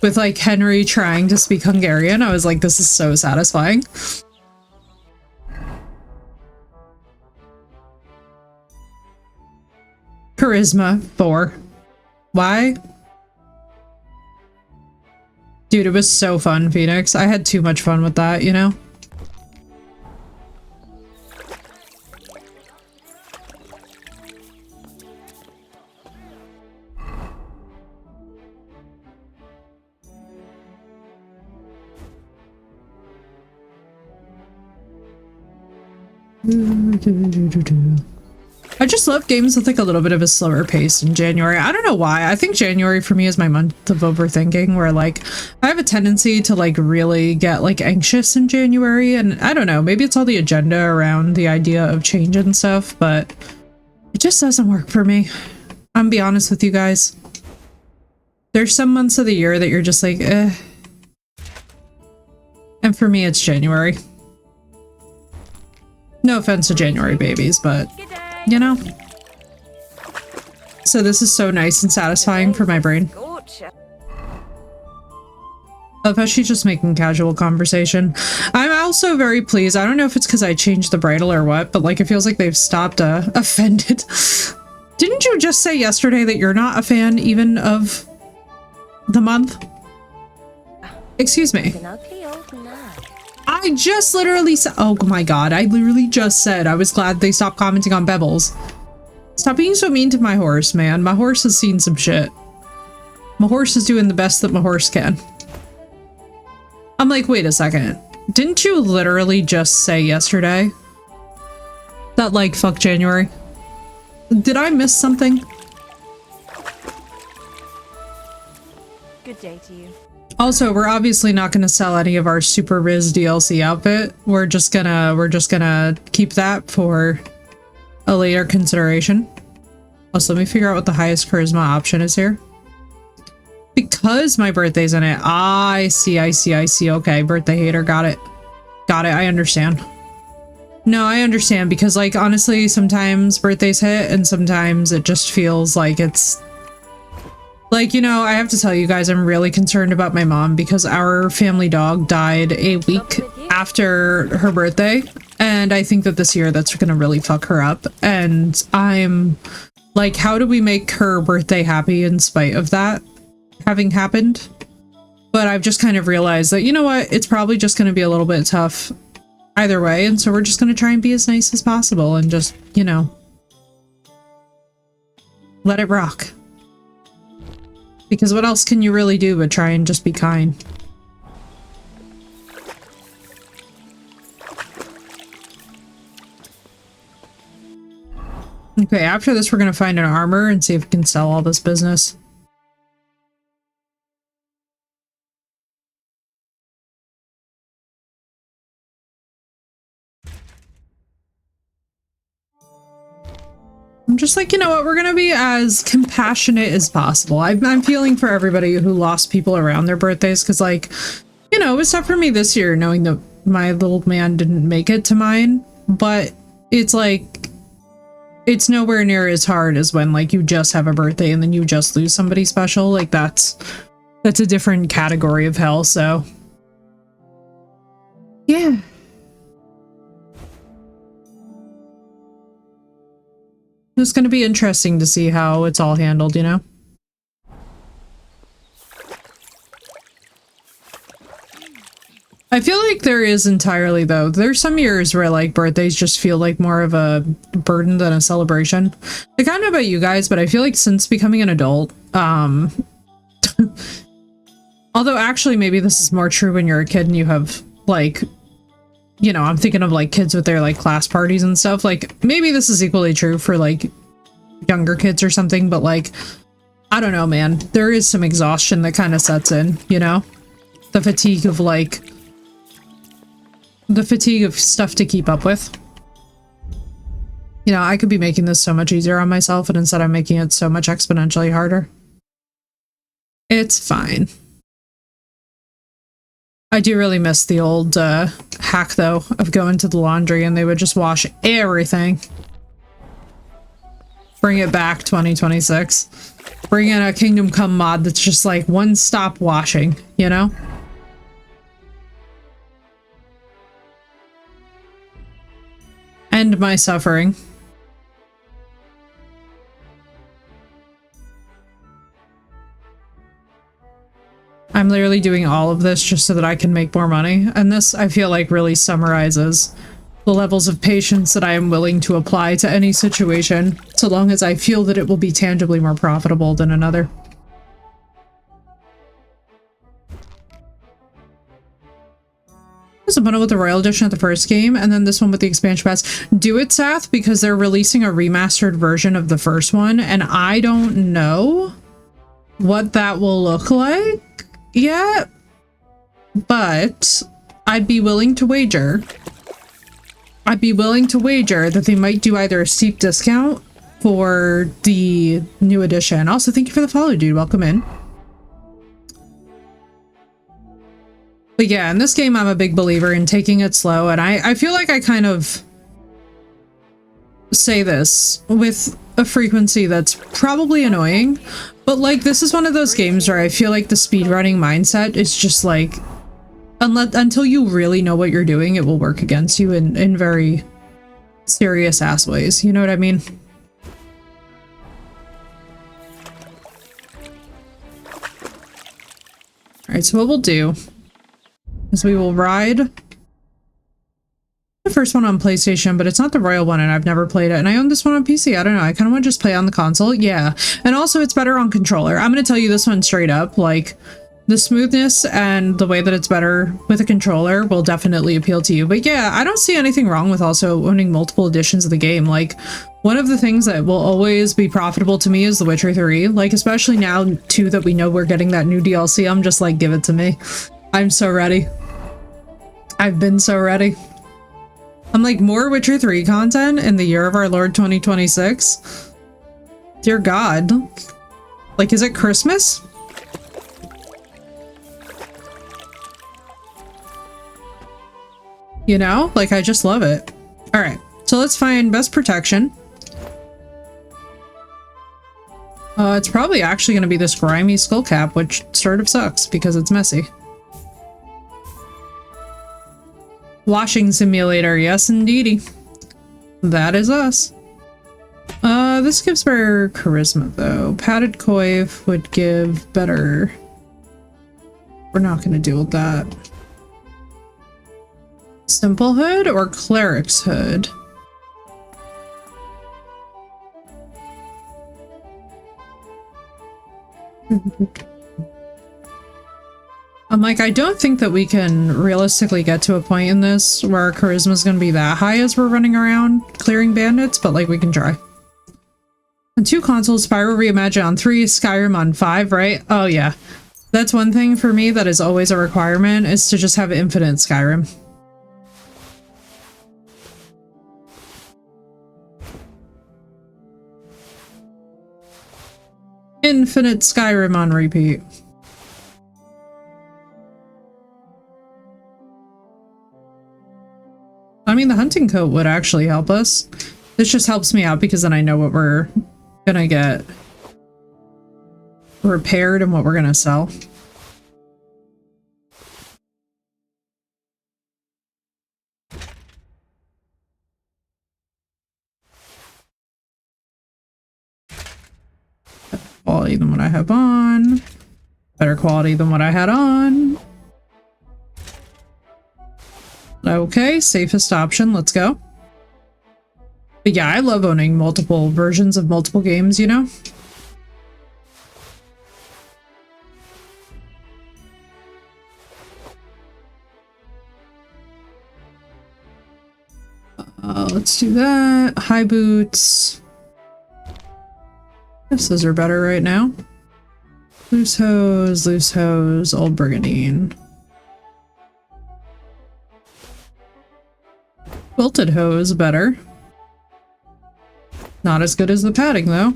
with, like, Henry trying to speak Hungarian. I was like, this is so satisfying. Charisma 4. Why? Dude, it was so fun, Phoenix. I had too much fun with that, you know? I just love games with like a little bit of a slower pace in January. I don't know why. I think January for me is my month of overthinking, where like I have a tendency to like really get like anxious in January, and I don't know, maybe it's all the agenda around the idea of change and stuff, but it just doesn't work for me. I'm gonna be honest with you guys. There's some months of the year that you're just like, eh. And for me, it's January. No offense to January babies, but you know. So this is so nice and satisfying for my brain. I love how she's just making casual conversation. I'm also very pleased. I don't know if it's because I changed the bridle or what, but like it feels like they've stopped offended. Didn't you just say yesterday that you're not a fan even of the month? Excuse me. I just literally said, oh my god, I literally just said I was glad they stopped commenting on Bebbles. Stop being so mean to my horse, man. My horse has seen some shit. My horse is doing the best that my horse can. I'm like, wait a second. Didn't you literally just say yesterday that, like, fuck January? Did I miss something? Good day to you. Also, we're obviously not going to sell any of our Super Riz DLC outfit. We're just gonna keep that for a later consideration. Also, let me figure out what the highest charisma option is here. Because my birthday's in it. I see. Okay, birthday hater. Got it. I understand. No, I understand because, like, honestly, sometimes birthdays hit and sometimes it just feels like it's like, you know, I have to tell you guys, I'm really concerned about my mom because our family dog died a week after her birthday. And I think that this year that's going to really fuck her up. And I'm like, how do we make her birthday happy in spite of that having happened? But I've just kind of realized that, you know what, it's probably just going to be a little bit tough either way. And so we're just going to try and be as nice as possible and just, you know, let it rock. Because what else can you really do but try and just be kind? Okay, after this we're gonna find an armor and see if we can sell all this business. I'm just like, you know what, we're gonna be as compassionate as possible. I'm feeling for everybody who lost people around their birthdays, because, like, you know, it was tough for me this year knowing that my little man didn't make it to mine, but it's like, it's nowhere near as hard as when, like, you just have a birthday and then you just lose somebody special. Like, that's a different category of hell, so yeah. It's going to be interesting to see how it's all handled, you know? I feel like there is entirely, though. There's some years where, like, birthdays just feel like more of a burden than a celebration. Like, I don't know about you guys, but I feel like since becoming an adult, although actually maybe this is more true when you're a kid and you have, like, you know, I'm thinking of, like, kids with their, like, class parties and stuff. Like, maybe this is equally true for, like, younger kids or something, but, like, I don't know, man. There is some exhaustion that kind of sets in, you know? The fatigue of, like, the fatigue of stuff to keep up with. You know, I could be making this so much easier on myself, and instead I'm making it so much exponentially harder. It's fine. I do really miss the old hack, though, of going to the laundry and they would just wash everything. Bring it back, 2026. Bring in a Kingdom Come mod that's just like one-stop washing, you know? End my suffering. I'm literally doing all of this just so that I can make more money, and this, I feel like, really summarizes the levels of patience that I am willing to apply to any situation, so long as I feel that it will be tangibly more profitable than another. There's a bundle with the Royal Edition of the first game, and then this one with the expansion pass. Do it, Sath, because they're releasing a remastered version of the first one, and I don't know what that will look like yet, but I'd be willing to wager that they might do either a steep discount for the new edition. Also, thank you for the follow, dude. Welcome in. But yeah, in this game, I'm a big believer in taking it slow, and I feel like I kind of say this with a frequency that's probably annoying, but, like, this is one of those games where I feel like the speedrunning mindset is just like, until you really know what you're doing, it will work against you in very serious ass ways. You know what I mean? Alright, so what we'll do is we will ride the first one on PlayStation, but it's not the Royal one, and I've never played it, and I own this one on PC. I don't know, I kind of want to just play on the console. Yeah, and also it's better on controller. I'm going to tell you this one straight up, like, the smoothness and the way that it's better with a controller will definitely appeal to you. But yeah, I don't see anything wrong with also owning multiple editions of the game. Like, one of the things that will always be profitable to me is The Witcher 3. Like, especially now, too, that we know we're getting that new DLC, I'm just like, give it to me. I'm so ready. I've been so ready. I'm like, more Witcher 3 content in the year of our Lord 2026? Dear God. Like, is it Christmas? You know? Like, I just love it. Alright, so let's find best protection. It's probably actually going to be this grimy skull cap, which sort of sucks because it's messy. Washing simulator, yes indeedy. That is us. This gives better charisma though. Padded coif would give better. We're not gonna deal with that. Simple hood or cleric's hood? I'm like, I don't think that we can realistically get to a point in this where our charisma is going to be that high as we're running around clearing bandits, but, like, we can try. On 2 consoles, Spyro Reimagined on 3, Skyrim on 5, right? Oh yeah. That's one thing for me that is always a requirement, is to just have infinite Skyrim. Infinite Skyrim on repeat. I mean, the hunting coat would actually help us. This just helps me out because then I know what we're gonna get repaired and what we're gonna sell. Quality than what I have on. Better quality than what I had on. Okay, safest option. Let's go. But yeah, I love owning multiple versions of multiple games, you know? Let's do that. High boots. Guess those are better right now. Loose hose, old brigandine. Quilted hose, better. Not as good as the padding, though.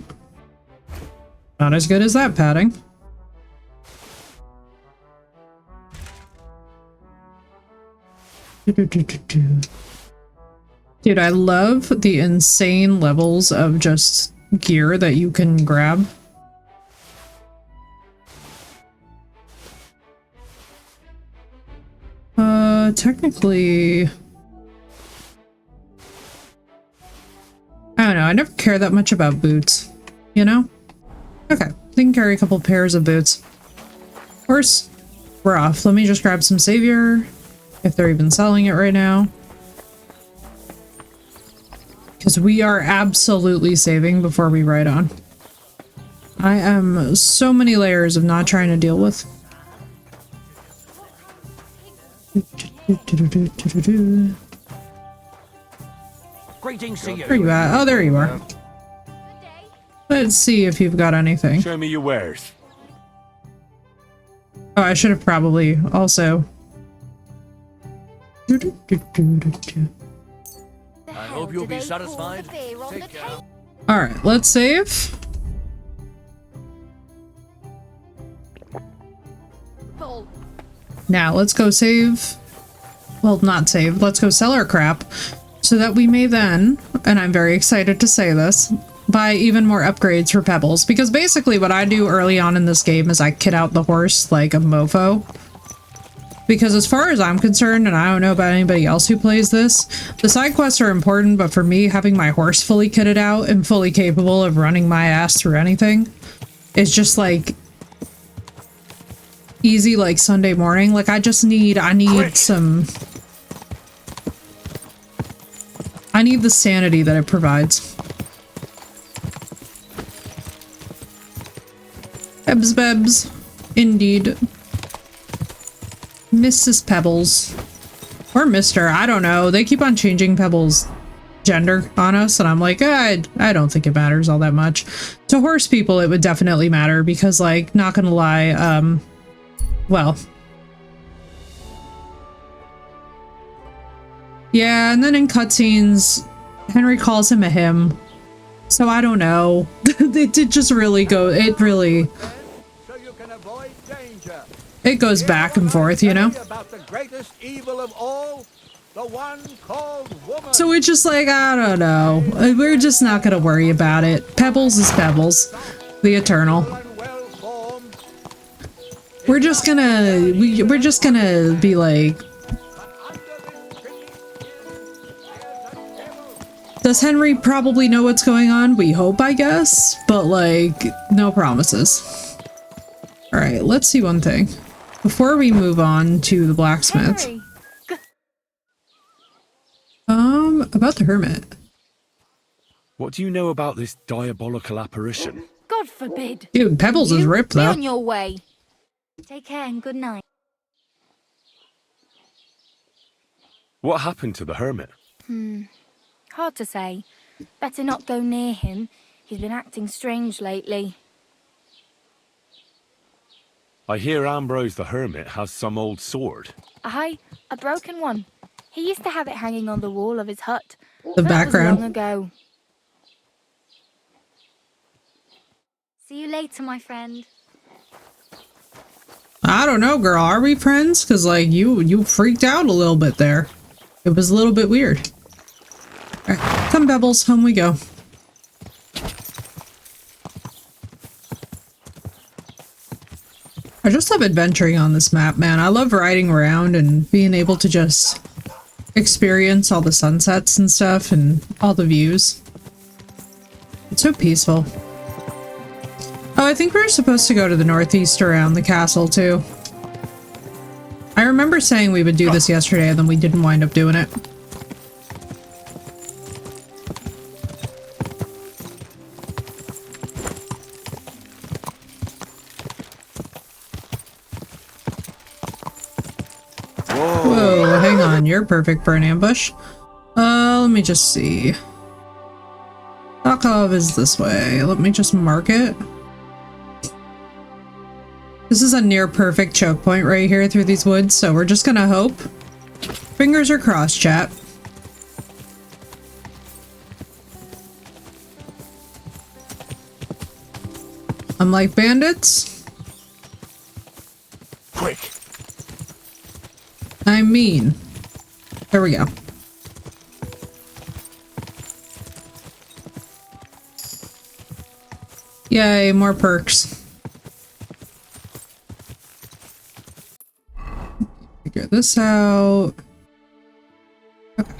Not as good as that padding. Dude, I love the insane levels of just gear that you can grab. Technically... I don't know, I never care that much about boots, you know? Okay, they can carry a couple pairs of boots. Of course, we're off. Let me just grab some Savior, if they're even selling it right now. Because we are absolutely saving before we ride on. I am so many layers of not trying to deal with. Greetings to you. Where you at? Oh, there you are. Let's see if you've got anything. Show me your wares. Oh, I should have probably also. I hope you'll be satisfied. Take care. All right, let's save. Now let's go save. Well, not save. Let's go sell our crap so that we may then, and I'm very excited to say this, buy even more upgrades for Pebbles. Because basically what I do early on in this game is I kit out the horse like a mofo. Because as far as I'm concerned, and I don't know about anybody else who plays this, the side quests are important, but for me, having my horse fully kitted out and fully capable of running my ass through anything is just like easy like Sunday morning. Like I need some... I need the sanity that it provides. Bebs bebs. Indeed. Mrs. Pebbles. Or Mr. I don't know. They keep on changing Pebbles' gender on us, and I'm like, I don't think it matters all that much. To horse people, it would definitely matter because, like, not gonna lie, well... Yeah, and then in cutscenes, Henry calls him a him. So I don't know. It did just really go, it really... So you can avoid danger. It goes back and forth, you know? About the greatest evil of all, the one called woman. So we're just like, I don't know. We're just not gonna worry about it. Pebbles is Pebbles. The Eternal. We're just gonna... We're just gonna be like... Does Henry probably know what's going on? We hope, I guess. But, like, no promises. Alright, let's see one thing. Before we move on to the blacksmith. Henry. About the hermit. What do you know about this diabolical apparition? God forbid. Dude, Pebbles is ripped, Be though. on your way. Take care and good night. What happened to the hermit? Hard to say. Better not go near him. He's been acting strange lately. I hear Ambrose the hermit has some old sword. Aye, a broken one. He used to have it hanging on the wall of his hut. The That background. was long ago. See you later, my friend. I don't know, girl. Are we friends? Because, like, you freaked out a little bit there. It was a little bit weird. Alright, come Bebbles, home we go. I just love adventuring on this map, man. I love riding around and being able to just experience all the sunsets and stuff and all the views. It's so peaceful. Oh, I think we were supposed to go to the northeast around the castle, too. I remember saying we would do this yesterday, and then we didn't wind up doing it. Whoa, hang on. You're perfect for an ambush. Let me just see. Sakov is this way. Let me just mark it. This is a near perfect choke point right here through these woods, so we're just gonna hope. Fingers are crossed, chat. Unlike bandits. Quick. I mean. There we go. Yay, more perks. Figure this out. Okay.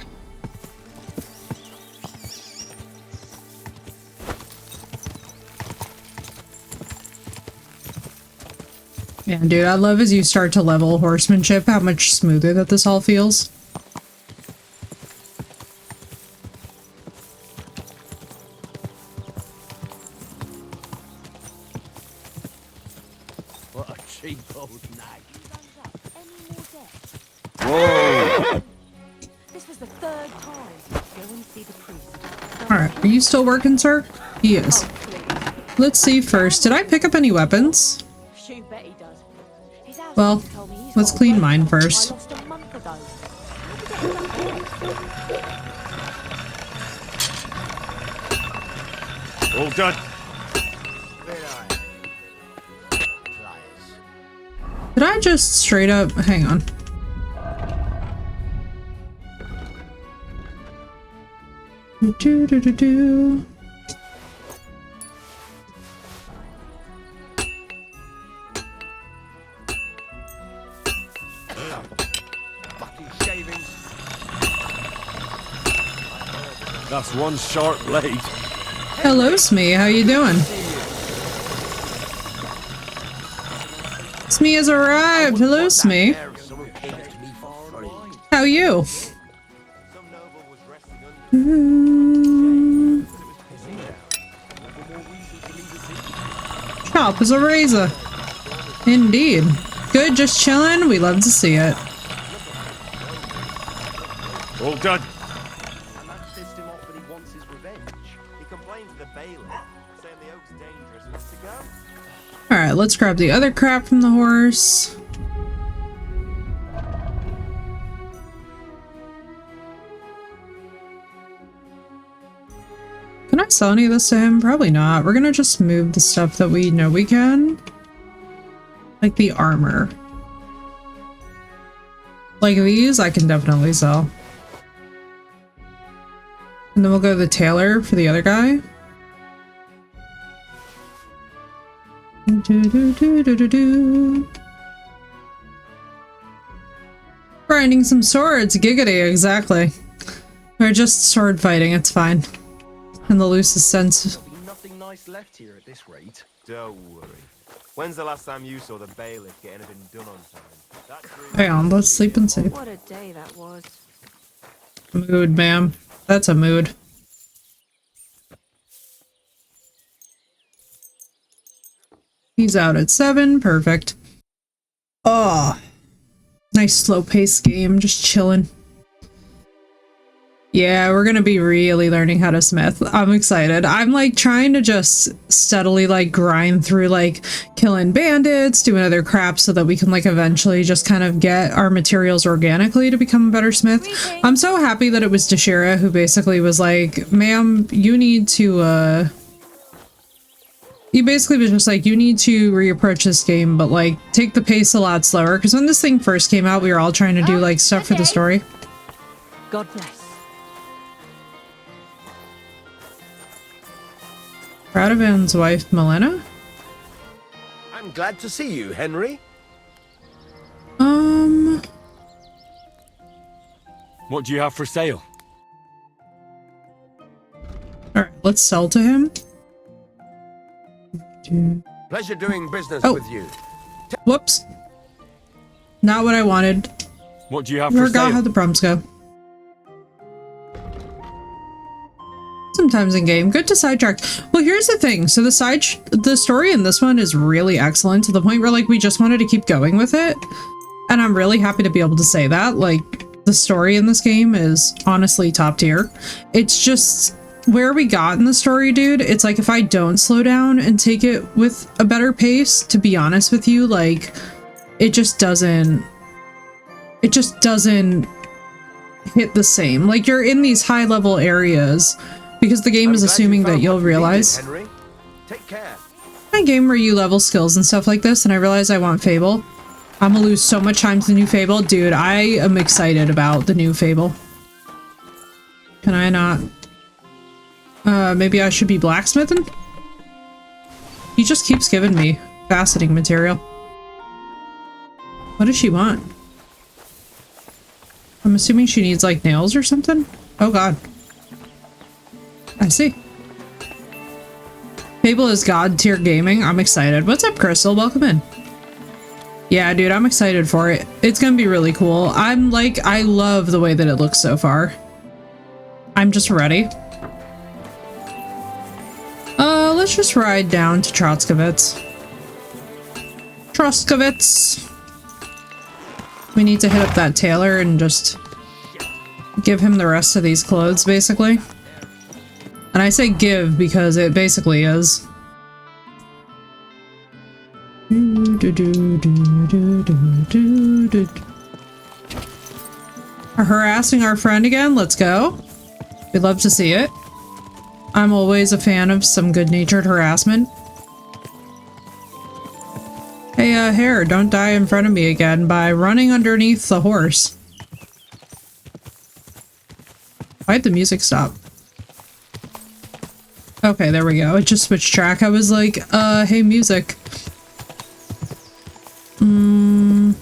Yeah, dude, I love as you start to level horsemanship, how much smoother that this all feels. What a cheap old nag. Whoa! This was the third time. Go and see the priest. Alright, are you still working, sir? He is. Let's see first. Did I pick up any weapons? Shoot, bet he does. His house Well, told me he's let's got a clean boat mine I first. lost a month ago. All done. Did I just straight up... Hang on. Do do do do. That's one sharp blade. Hello, Smee. How you doing? Smee has arrived. Hello, Smee. How you? Sharp as a razor. Indeed. Good, just chilling. We love to see it. All done. Alright, let's grab the other crap from the horse. Can I sell any of this to him? Probably not. We're gonna just move the stuff that we know we can. Like the armor. Like these, I can definitely sell. And then we'll go to the tailor for the other guy. Grinding some swords, giggity, exactly. We're just sword fighting, it's fine. In the loosest sense. Nothing nice left here at this rate. Don't worry. When's the last time you saw the bailiff get anything done on time? Hang on, let's sleep and save. What a day that was. Mood, ma'am. That's a mood. He's out at 7, perfect. Oh, nice slow-paced game, just chilling. Yeah, we're gonna be really learning how to smith. I'm excited. I'm like trying to just steadily like grind through like killing bandits, doing other crap so that we can like eventually just kind of get our materials organically to become a better smith. I'm so happy that it was Dashira who basically was like, ma'am, you need to He basically was just like, you need to reapproach this game, but like take the pace a lot slower. Because when this thing first came out, we were all trying to do like stuff for the story. God bless. Radovan's wife, Milena? I'm glad to see you, Henry. What do you have for sale? Alright, let's sell to him. Pleasure doing business Oh. with you. Whoops. Not what I wanted. What do you have for Forgot sale? how the prompts go. Sometimes in game. Good to sidetrack. Well, here's the thing. So the story in this one is really excellent to the point where like we just wanted to keep going with it. And I'm really happy to be able to say that. Like the story in this game is honestly top tier. It's just where we got in the story, dude. It's like if I don't slow down and take it with a better pace, to be honest with you, like it just doesn't hit the same. Like you're in these high level areas because the game is assuming that you'll realize Henry. Take care. a game where you level skills and stuff like this, and I realize I want Fable. I'm gonna lose so much time to the new Fable. Dude, I am excited about the new Fable. Can I not? Maybe I should be blacksmithing? He just keeps giving me faceting material. What does she want? I'm assuming she needs like nails or something? Oh god. I see. Fable is god tier gaming. I'm excited. What's up, Crystal? Welcome in. Yeah, dude, I'm excited for it. It's gonna be really cool. I love the way that it looks so far. I'm just ready. Let's just ride down to Trotskovitz. We need to hit up that tailor and just give him the rest of these clothes, basically. And I say give because it basically is. Are harassing our friend again? Let's go. We'd love to see it. I'm always a fan of some good-natured harassment. Hey, Hare, don't die in front of me again by running underneath the horse. Why'd the music stop? Okay, there we go. It just switched track. I was like, hey, music. We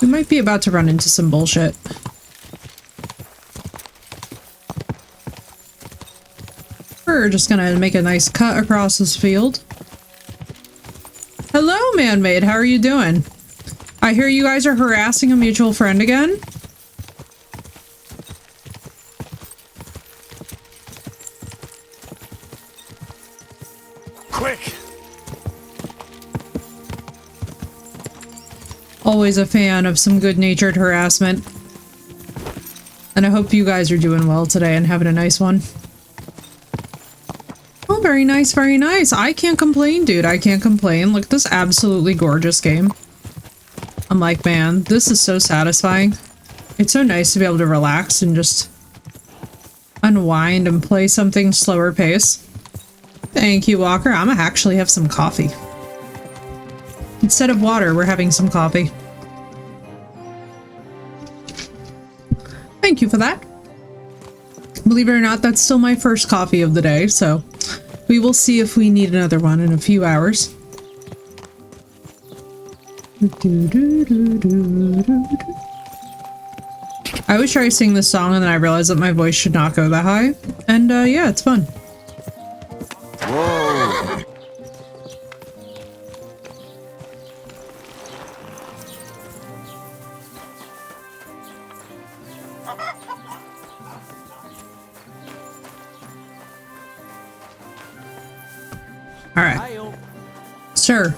might be about to run into some bullshit. We're just gonna make a nice cut across this field. Hello, man-made. How are you doing? I hear you guys are harassing a mutual friend again. Quick! Always a fan of some good-natured harassment. And I hope you guys are doing well today and having a nice one. Oh, very nice, very nice. I can't complain, dude. I can't complain. Look at this absolutely gorgeous game. I'm like, man, this is so satisfying. It's so nice to be able to relax and just unwind and play something slower pace. Thank you, Walker. I'm gonna actually have some coffee. Instead of water, we're having some coffee. Thank you for that. Believe it or not, that's still my first coffee of the day, so we will see if we need another one in a few hours. I always try to sing this song and then I realize that my voice should not go that high. And yeah, it's fun. Whoa. Alright. Sir,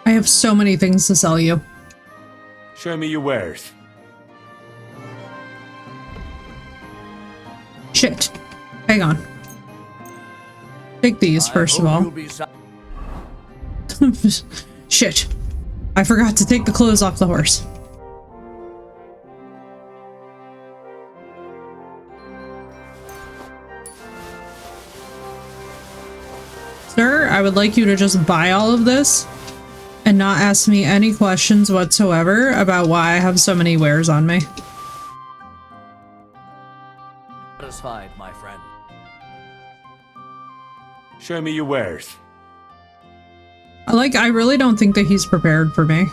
I have so many things to sell you. Show me your wares. Shit. Hang on. Take these, first of all. Shit. I forgot to take the clothes off the horse. Sir, I would like you to just buy all of this and not ask me any questions whatsoever about why I have so many wares on me. Satisfied, my friend. Show me your wares. Like, I really don't think that he's prepared for me.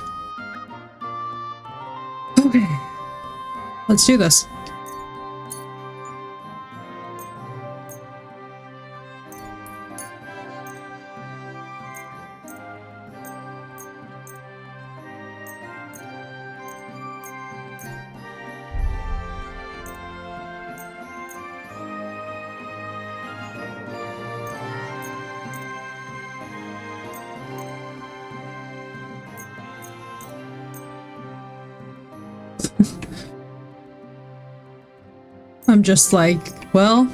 Okay. Let's do this. I'm just like, well,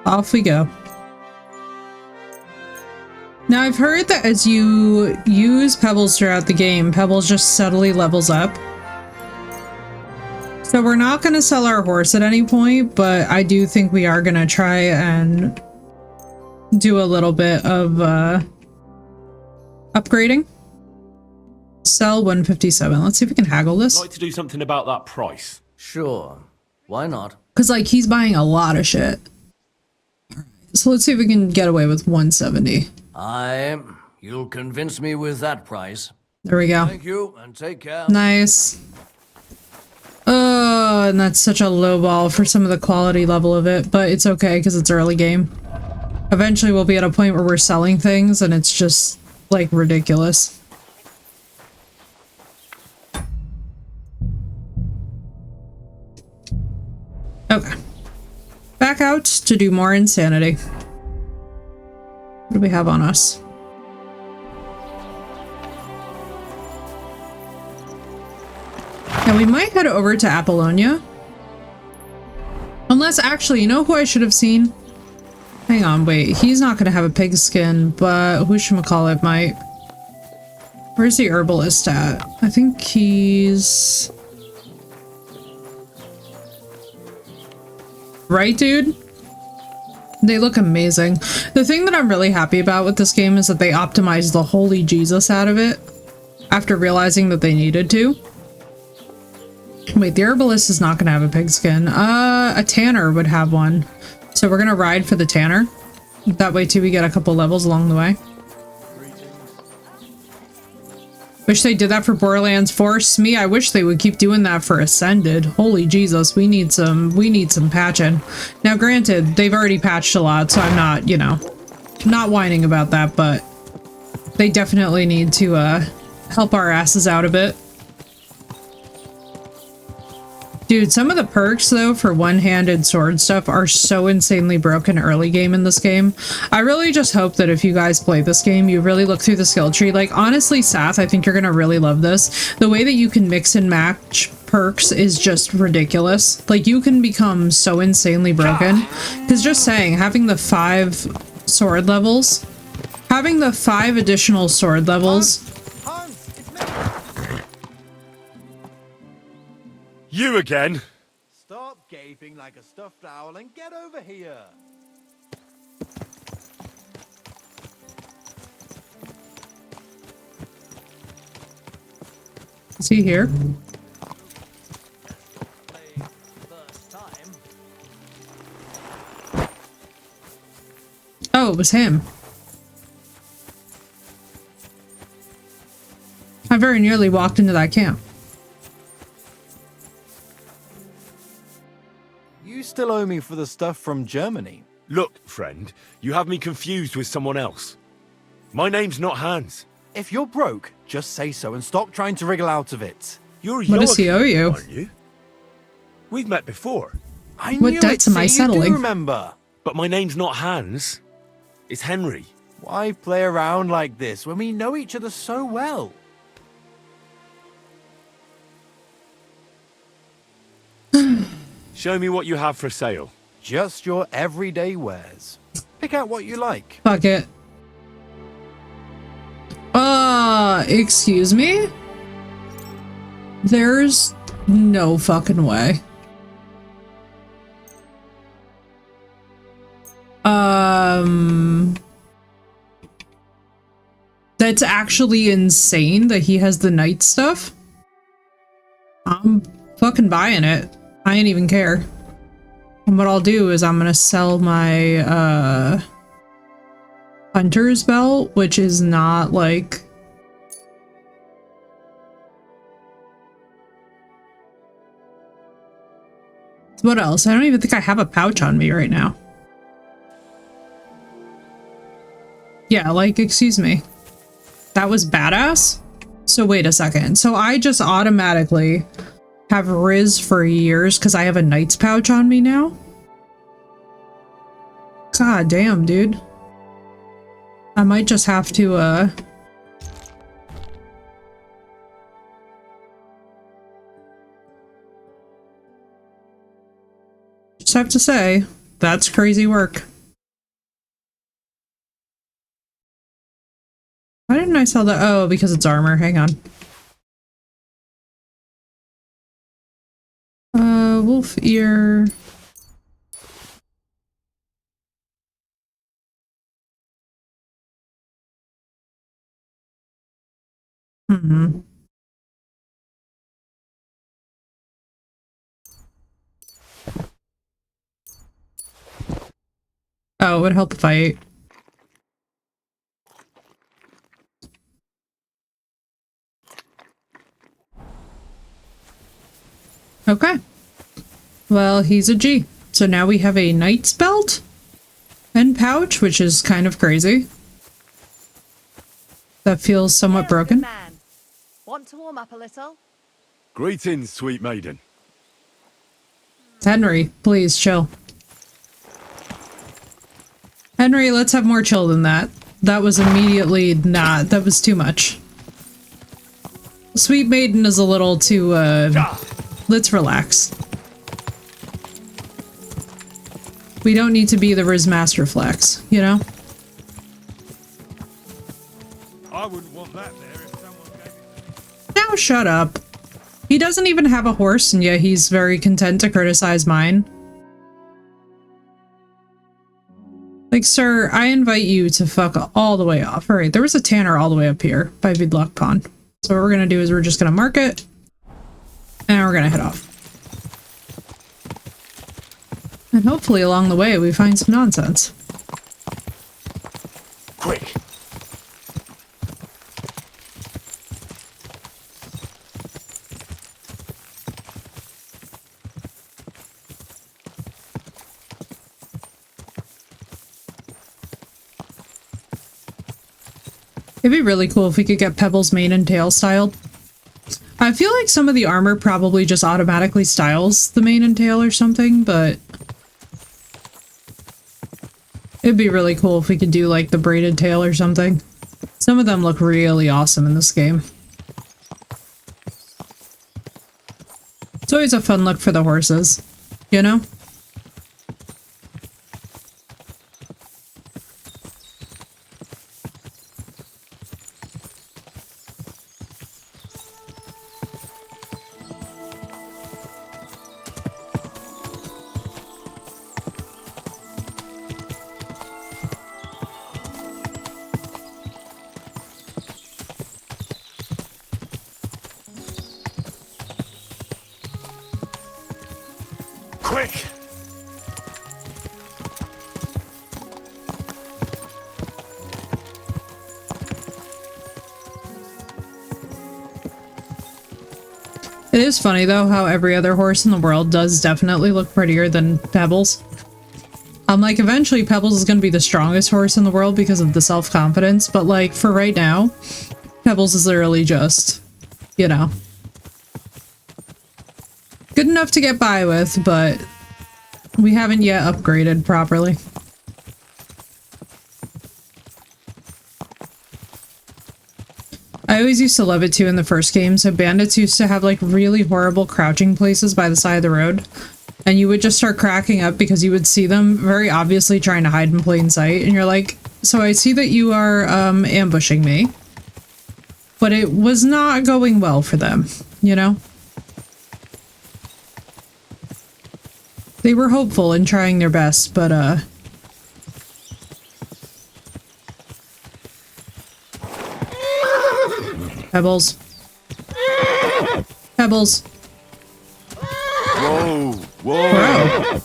off we go. Now I've heard that as you use Pebbles throughout the game, Pebbles just subtly levels up. So we're not going to sell our horse at any point, but I do think we are going to try and do a little bit of upgrading. Sell 157. Let's see if we can haggle this. I'd like to do something about that price. Sure. Why not? Because, like, he's buying a lot of shit. So let's see if we can get away with 170. You'll convince me with that price. There we go. Thank you, and take care. Nice. Oh, and that's such a low ball for some of the quality level of it, but it's okay because it's early game. Eventually we'll be at a point where we're selling things and it's just, like, ridiculous. Okay. Back out to do more insanity. What do we have on us? Now we might head over to Apollonia. Unless, actually, you know who I should have seen? Hang on, wait. He's not gonna have a pigskin, but whochamacallit might. Where's the herbalist at? I think he's... Right, dude? They look amazing. The thing that I'm really happy about with this game is that they optimized the holy Jesus out of it after realizing that they needed to. Wait, the herbalist is not gonna have a pigskin. A tanner would have one. So we're gonna ride for the tanner. That way too we get a couple levels along the way. Wish they did that for Borderlands 4. Me, I wish they would keep doing that for Ascended. Holy Jesus, we need some patching. Now granted, they've already patched a lot, so I'm not, you know, not whining about that, but they definitely need to help our asses out a bit. Dude, some of the perks, though, for one-handed sword stuff are so insanely broken early game in this game. I really just hope that if you guys play this game, you really look through the skill tree. Like, honestly, Sath, I think you're gonna really love this. The way that you can mix and match perks is just ridiculous. Like, you can become so insanely broken. Because just saying, having the 5 sword levels, having the 5 additional sword levels... You again? Stop gaping like a stuffed owl and get over here. Is he here? Oh, it was him. I very nearly walked into that camp. You still owe me for the stuff from Germany. Look, friend, you have me confused with someone else. My name's not Hans. If you're broke, just say so and stop trying to wriggle out of it. You're What does he owe you? aren't you? We've met before. I What knew debts it, am I see, you do settling? remember. But my name's not Hans. It's Henry. Why play around like this when we know each other so well? Show me what you have for sale. Just your everyday wares. Pick out what you like. Fuck it. Excuse me? There's no fucking way. That's actually insane that he has the night stuff. I'm fucking buying it. I ain't even care. And what I'll do is I'm gonna sell my hunter's belt, which is not like... What else? I don't even think I have a pouch on me right now. Yeah, like, excuse me. That was badass? So wait a second. So I just automatically have Riz for years because I have a knight's pouch on me now? God damn, dude. I might just have to, just have to say, that's crazy work. Why didn't I sell that? Oh, because it's armor. Hang on. Wolf ear. Hmm. Oh, it would help if I ate. Okay. Well, he's a G. So now we have a knight's belt and pouch, which is kind of crazy. That feels somewhat broken. Man. Want to warm up a little? Greetings, sweet maiden. Henry, please chill. Henry, let's have more chill than that. That was immediately not. That was too much. Sweet maiden is a little too, let's relax. We don't need to be the Riz Master Flex, you know? I wouldn't want that there if someone gave it. Now shut up. He doesn't even have a horse, and yet he's very content to criticize mine. Like, sir, I invite you to fuck all the way off. Alright, there was a tanner all the way up here by Vidluck Pond. So what we're gonna do is we're just gonna mark it, and we're gonna head off. And hopefully along the way we find some nonsense. Quick! It'd be really cool if we could get Pebble's mane and tail styled. I feel like some of the armor probably just automatically styles the mane and tail or something, but it'd be really cool if we could do like the braided tail or something. Some of them look really awesome in this game. It's always a fun look for the horses, you know? Quick! It is funny though how every other horse in the world does definitely look prettier than Pebbles. I'm like, eventually Pebbles is going to be the strongest horse in the world because of the self-confidence, but like for right now, Pebbles is literally just, you know, good enough to get by with, but we haven't yet upgraded properly. I always used to love it too in the first game. So bandits used to have like really horrible crouching places by the side of the road. And you would just start cracking up because you would see them very obviously trying to hide in plain sight. And you're like, so I see that you are ambushing me. But it was not going well for them, you know? They were hopeful and trying their best, but Pebbles. Pebbles. Whoa, whoa. Bro.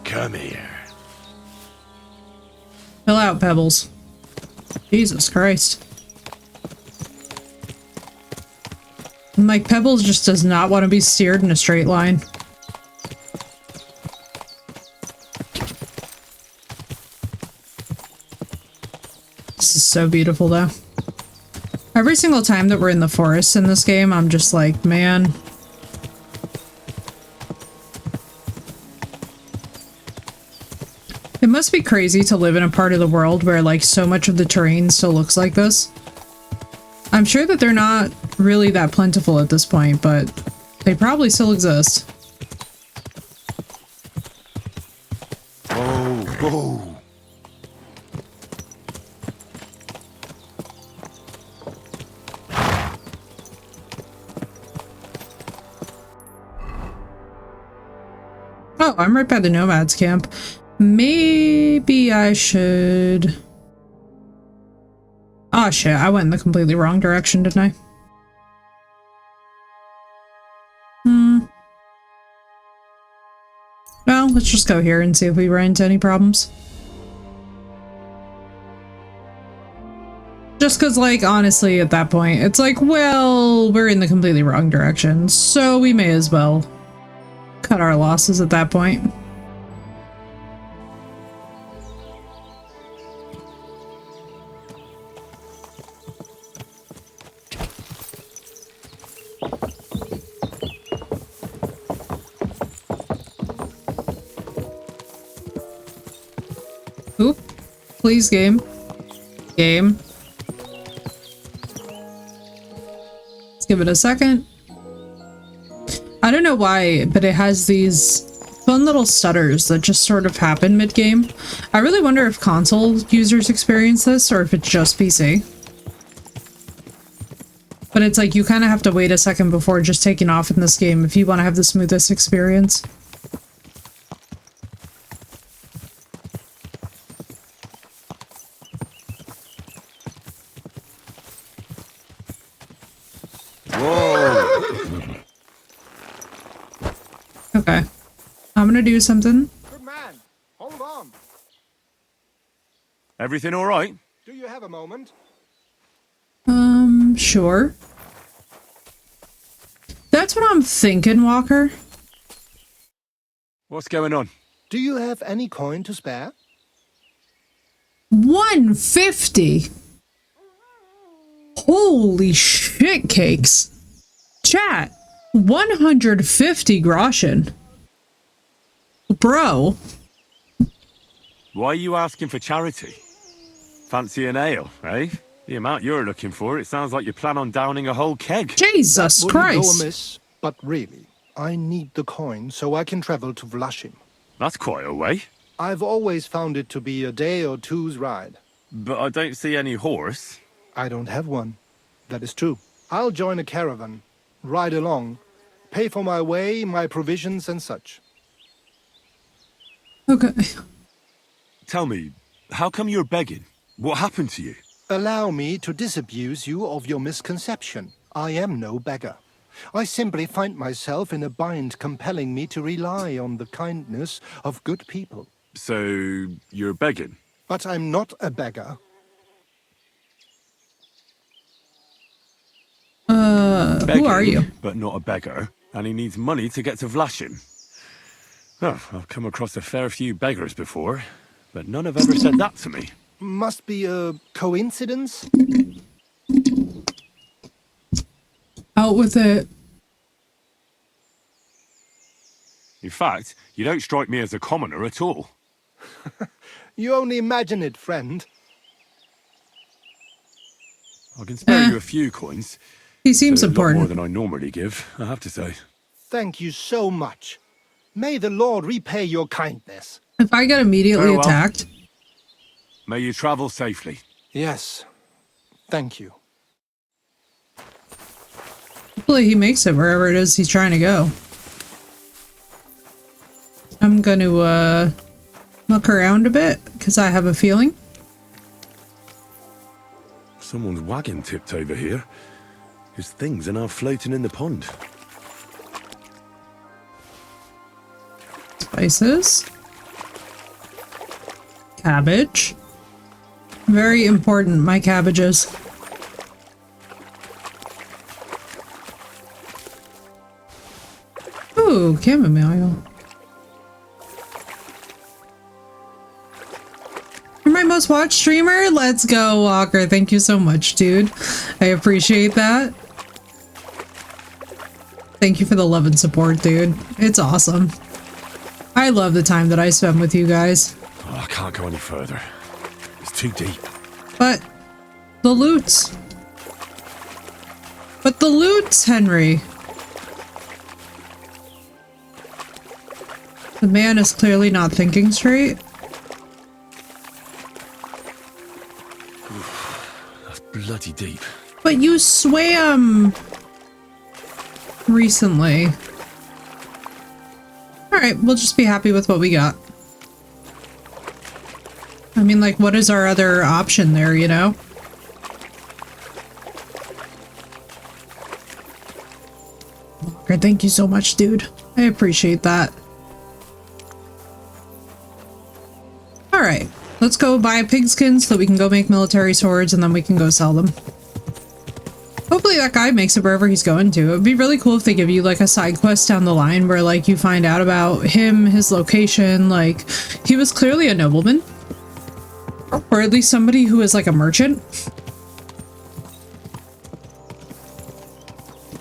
Come here. Chill out, Pebbles. Jesus Christ. Like, Pebbles just does not want to be steered in a straight line. This is so beautiful, though. Every single time that we're in the forest in this game, I'm just like, man. It must be crazy to live in a part of the world where, like, so much of the terrain still looks like this. I'm sure that they're not really that plentiful at this point, but they probably still exist. Whoa, whoa. Oh, I'm right by the Nomads camp. Maybe I should... Oh shit, I went in the completely wrong direction, didn't I? Well, let's just go here and see if we run into any problems. Just cause, like, honestly, at that point, it's like, well, we're in the completely wrong direction, so we may as well cut our losses at that point. Oop. Please, game. Game. Let's give it a second. I don't know why, but it has these fun little stutters that just sort of happen mid-game. I really wonder if console users experience this or if it's just PC. But it's like you kind of have to wait a second before just taking off in this game if you want to have the smoothest experience. Okay. I'm gonna do something. Good man. Hold on. Everything all right? Do you have a moment? Sure. That's what I'm thinking, Walker. What's going on? Do you have any coin to spare? 150. Holy shit cakes. Chat. 150 groschen. Bro. Why are you asking for charity? Fancy an ale, eh? The amount you're looking for, it sounds like you plan on downing a whole keg. Jesus Wouldn't Christ. go amiss, but really, I need the coin so I can travel to Vlashim. That's quite a way. I've always found it to be a day or two's ride. But I don't see any horse. I don't have one. That is true. I'll join a caravan, ride along, pay for my way, my provisions and such. Okay. Tell me, how come you're begging? What happened to you? Allow me to disabuse you of your misconception. I am no beggar. I simply find myself in a bind compelling me to rely on the kindness of good people. So, you're begging? But I'm not a beggar. Begging, who are you? But not a beggar, and he needs money to get to Vlashim. Oh, I've come across a fair few beggars before, but none have ever said that to me. Must be a coincidence? Out with it. In fact, you don't strike me as a commoner at all. You only imagine it, friend. I can spare you a few coins. He seems A lot more important. than I normally give, I have to say. Thank you so much. May the Lord repay your kindness. If I get immediately Very well. attacked. May you travel safely. Yes. Thank you. Hopefully he makes it wherever it is he's trying to go. I'm going to muck around a bit because I have a feeling. Someone's wagon tipped over here. His things are now floating in the pond. Spices. Cabbage. Very important, my cabbages. Ooh, chamomile. You're my most watched streamer? Let's go, Walker. Thank you so much, dude. I appreciate that. Thank you for the love and support, dude. It's awesome. I love the time that I spend with you guys. Oh, I can't go any further. It's too deep. But the loots. But the loots, Henry. The man is clearly not thinking straight. That's bloody deep. But you swam recently. Alright, we'll just be happy with what we got. I mean, like, what is our other option there, you know? Walker, thank you so much, dude. I appreciate that. Alright, let's go buy pigskin so that we can go make military swords and then we can go sell them. Hopefully that guy makes it wherever he's going to. It would be really cool if they give you like a side quest down the line where like you find out about him, his location, like he was clearly a nobleman. Or at least somebody who is like a merchant.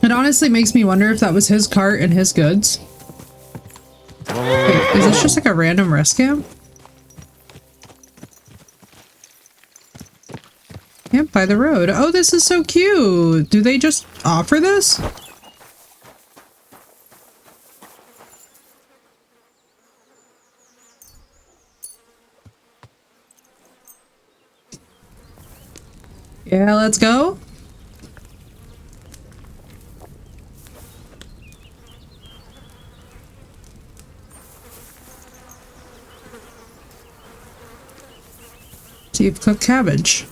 It honestly makes me wonder if that was his cart and his goods. Wait, is this just like a random rest camp? Camp by the road. Oh, this is so cute. Do they just offer this? Yeah, let's go. So you've cooked cabbage.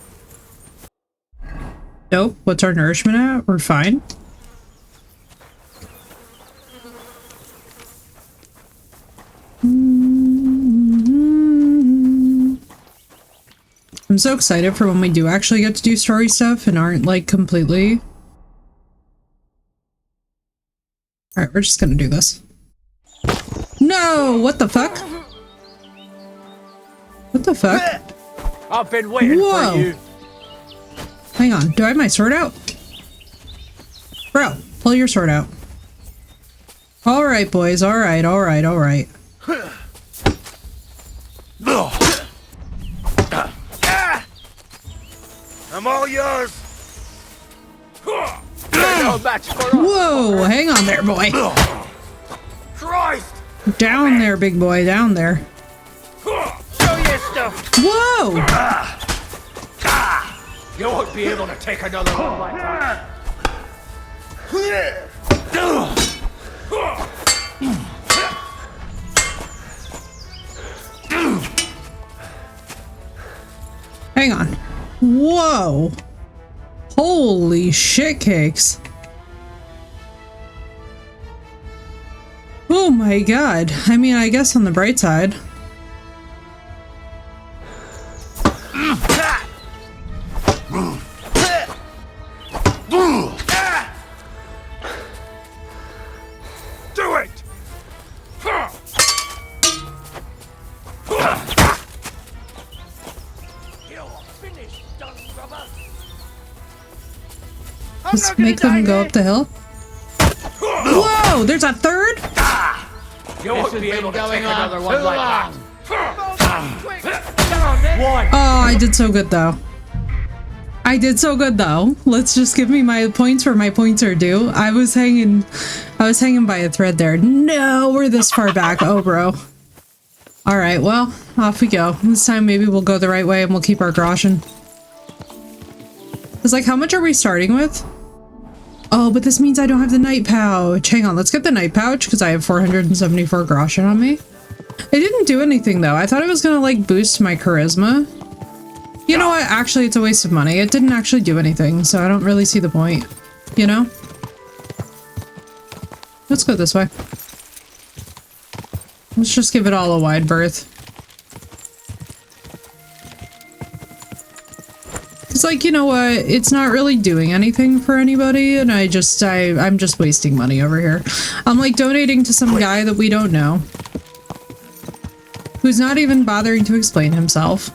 Nope. What's our nourishment at? We're fine. I'm so excited for when we do actually get to do story stuff and aren't like completely... Alright, we're just gonna do this. No! What the fuck? What the fuck? I've been waiting for you. Hang on, do I have my sword out? Bro, pull your sword out. Alright, boys, alright, alright, alright. I'm all yours. No match for us. Whoa, hang on there, boy. Christ! Down there, big boy, down there. Show your stuff. Whoa! You won't be able to take another one like that. Hang on. Whoa! Holy shit cakes. Oh my god. I mean, I guess on the bright side. Do it! Just make them go up the hill. Whoa! There's a third? You won't be able to take another one like that. Oh, I did so good though. I did so good though. Let's just give me my points where my points are due. I was hanging by a thread there. No, we're this far back. Oh, bro. All right, well, off we go. This time maybe we'll go the right way and we'll keep our groschen. It's like, how much are we starting with? Oh, but this means I don't have the night pouch. Hang on, let's get the night pouch because I have 474 groschen on me. It didn't do anything though. I thought it was gonna like boost my charisma. You know what? Actually, it's a waste of money. It didn't actually do anything, so I don't really see the point. You know? Let's go this way. Let's just give it all a wide berth. It's like, you know what? It's not really doing anything for anybody, and I'm just wasting money over here. I'm like donating to some guy that we don't know, who's not even bothering to explain himself.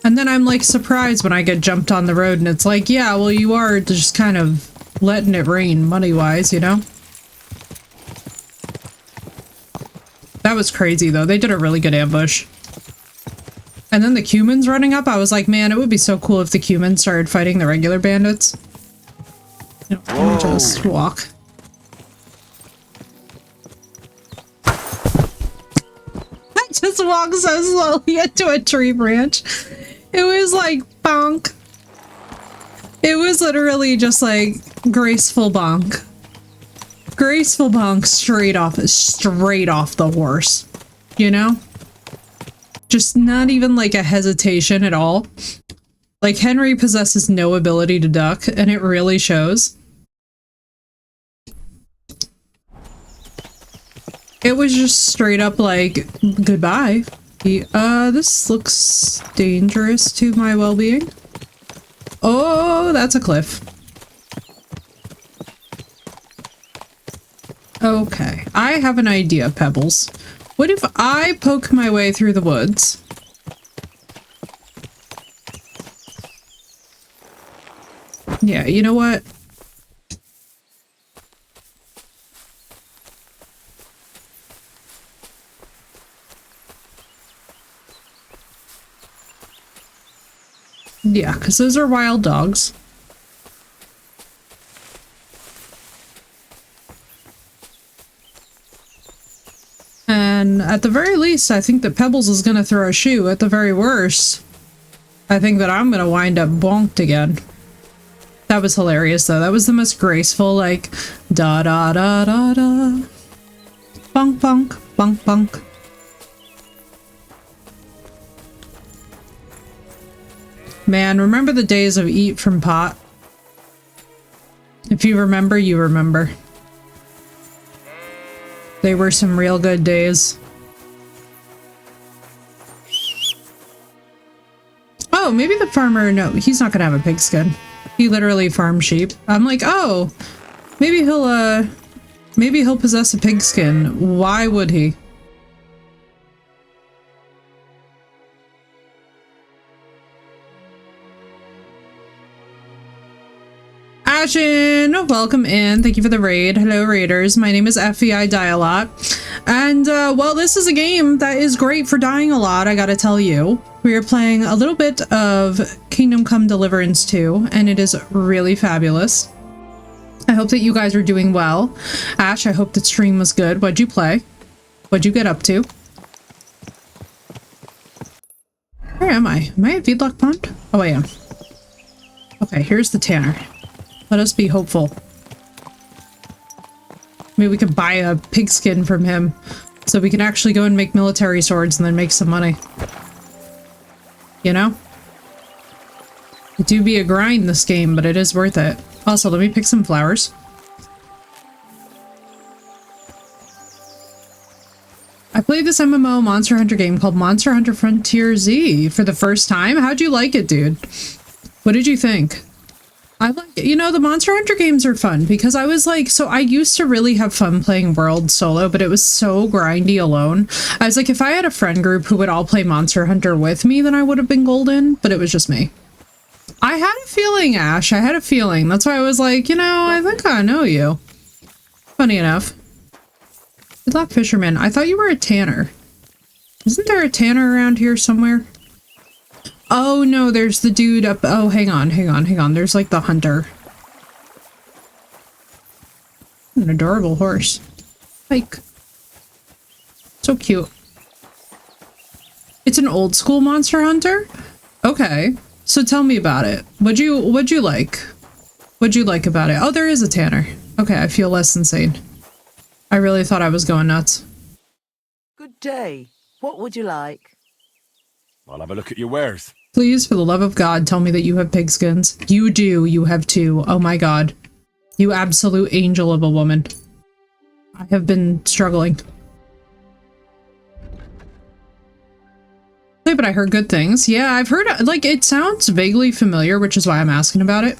And then I'm like surprised when I get jumped on the road and it's like, yeah, well, you are just kind of letting it rain money-wise, you know? That was crazy though. They did a really good ambush. And then the Cumans running up, I was like, man, it would be so cool if the Cumans started fighting the regular bandits. You know, let me just walk. I just walked so slowly into a tree branch. It was like bonk. It was literally just like graceful bonk. Graceful bonk straight off the horse. You know? Just not even like a hesitation at all. Like Henry possesses no ability to duck, and it really shows. It was just straight up like, goodbye. This looks dangerous to my well-being. Oh, that's a cliff. Okay, I have an idea, Pebbles. What if I poke my way through the woods? Yeah, you know what? Yeah, because those are wild dogs. And at the very least, I think that Pebbles is going to throw a shoe. At the very worst, I think that I'm going to wind up bonked again. That was hilarious, though. That was the most graceful, like, da-da-da-da-da. Bonk, bonk, bonk, bonk. Man, remember the days of eat from pot? If you remember, you remember. They were some real good days. Oh, maybe the farmer, no, he's not gonna have a pigskin. He literally farms sheep. I'm like, oh, maybe he'll possess a pigskin. Why would he? Ashen, welcome in. Thank you for the raid. Hello, raiders. My name is Effie. I die a lot. And, well, this is a game that is great for dying a lot, I gotta tell you. We are playing a little bit of Kingdom Come Deliverance 2, and it is really fabulous. I hope that you guys are doing well. Ash, I hope the stream was good. What'd you play? What'd you get up to? Where am I? Am I at Feedlock Pond? Oh, I am. Okay, here's the tanner. Let us be hopeful. Maybe we could buy a pigskin from him so we can actually go and make military swords and then make some money. You know? It do be a grind this game, but it is worth it. Also, let me pick some flowers. I played this MMO Monster Hunter game called Monster Hunter Frontier Z for the first time. How'd you like it, dude? What did you think? I like it. You know, the Monster Hunter games are fun because I was like, so I used to really have fun playing World solo, but it was so grindy alone. I was like, if I had a friend group who would all play Monster Hunter with me, then I would have been golden, but it was just me. I had a feeling, Ash. I had a feeling. That's why I was like, you know, I think I know you. Funny enough. Good luck, fisherman. I thought you were a tanner. Isn't there a tanner around here somewhere? Oh no, there's the dude up. Oh, hang on. There's like the hunter. An adorable horse. Like, so cute. It's an old school Monster Hunter? Okay. So tell me about it. What'd you like? What'd you like about it? Oh, there is a tanner. Okay, I feel less insane. I really thought I was going nuts. Good day. What would you like? I'll have a look at your wares. Please, for the love of God, tell me that you have pigskins. You do. You have two. Oh my God. You absolute angel of a woman. I have been struggling. But I heard good things. Yeah, I've heard, like, it sounds vaguely familiar, which is why I'm asking about it.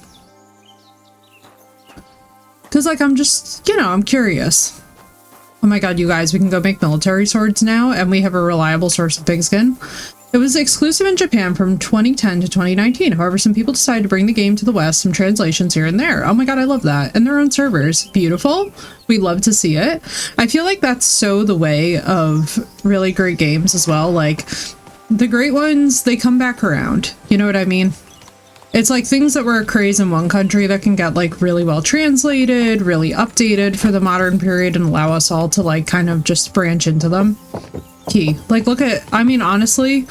Because, like, I'm just, you know, I'm curious. Oh my God, you guys, we can go make military swords now, and we have a reliable source of pigskin. It was exclusive in Japan from 2010 to 2019. However, some people decided to bring the game to the West, some translations here and there. Oh my God, I love that. And their own servers. Beautiful. We love to see it. I feel like that's so the way of really great games as well. Like, the great ones, they come back around. You know what I mean? It's like things that were a craze in one country that can get like really well translated, really updated for the modern period and allow us all to like kind of just branch into them. Key. Like, look at, I mean, honestly,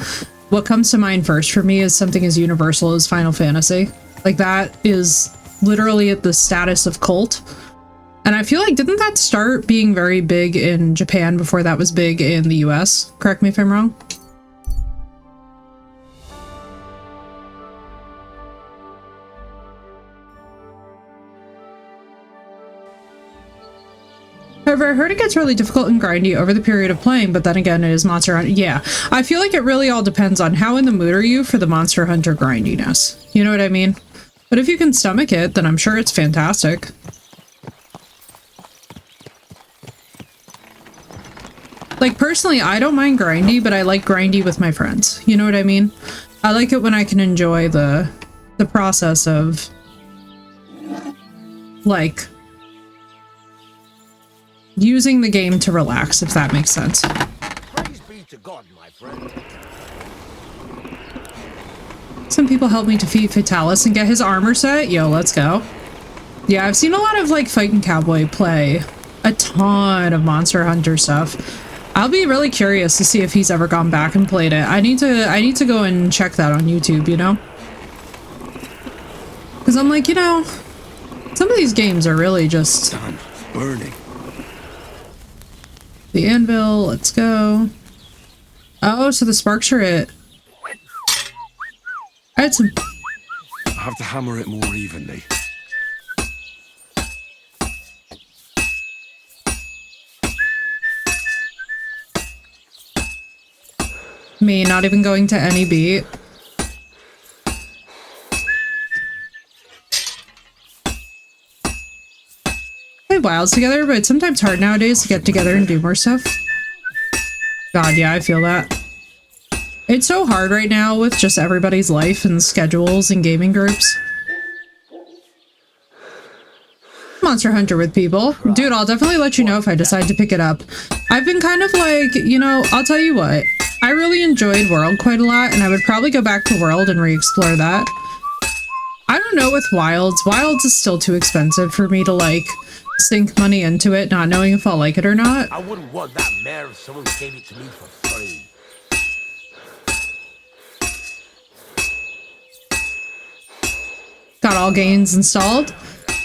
what comes to mind first for me is something as universal as Final Fantasy. Like, that is literally at the status of cult. And I feel like, didn't that start being very big in Japan before that was big in the US? Correct me if I'm wrong. However, I heard it gets really difficult and grindy over the period of playing, but then again, it is Monster Hunter. Yeah, I feel like it really all depends on how in the mood are you for the Monster Hunter grindiness. You know what I mean? But if you can stomach it, then I'm sure it's fantastic. Like, personally, I don't mind grindy, but I like grindy with my friends. You know what I mean? I like it when I can enjoy the process of, like, using the game to relax, if that makes sense. Praise be to God, my friend. Some people helped me defeat Fatalis and get his armor set. Yo, let's go. Yeah, I've seen a lot of like Fightin' Cowboy play a ton of Monster Hunter stuff. I'll be really curious to see if he's ever gone back and played it. I need to go and check that on YouTube, you know? Because I'm like, you know, some of these games are really just... Damn, burning. The anvil, let's go. Oh, so the sparks are it. I had some... I have to hammer it more evenly. Me not even going to any beat. Play WoWs together, but it's sometimes hard nowadays to get together and do more stuff. God, yeah, I feel that. It's so hard right now with just everybody's life and schedules and gaming groups. Monster Hunter with people. Dude, I'll definitely let you know if I decide to pick it up. I've been kind of like, you know, I'll tell you what. I really enjoyed World quite a lot, and I would probably go back to World and re-explore that. I don't know with Wilds. Wilds is still too expensive for me to, like, sink money into it, not knowing if I'll like it or not. I wouldn't want that mare if someone gave it to me for free. Got all gains installed?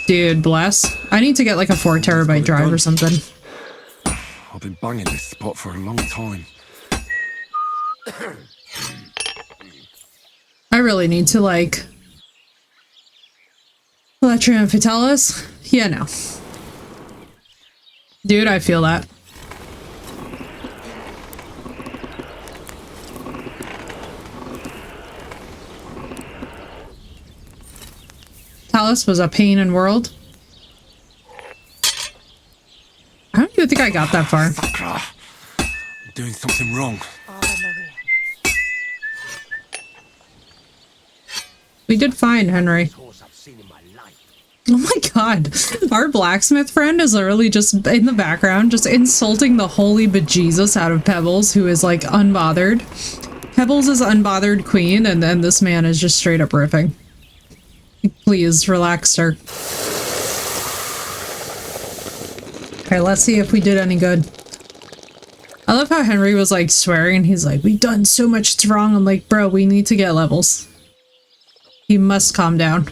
Dude, bless. I need to get, like, a 4 terabyte drive or something. I've been banging this spot for a long time. I really need to, like... Electrium Fatalis? Yeah, no. Dude, I feel that. Talis was a pain in World. I don't even think I got that far. Sakra! I'm doing something wrong. We did fine, Henry. Oh my god. Our blacksmith friend is literally just in the background, just insulting the holy bejesus out of Pebbles, who is like unbothered. Pebbles is unbothered queen, and then this man is just straight up riffing. Please, relax, sir. Okay, let's see if we did any good. I love how Henry was like swearing. He's like, we've done so much that's wrong. I'm like, bro, we need to get levels. He must calm down.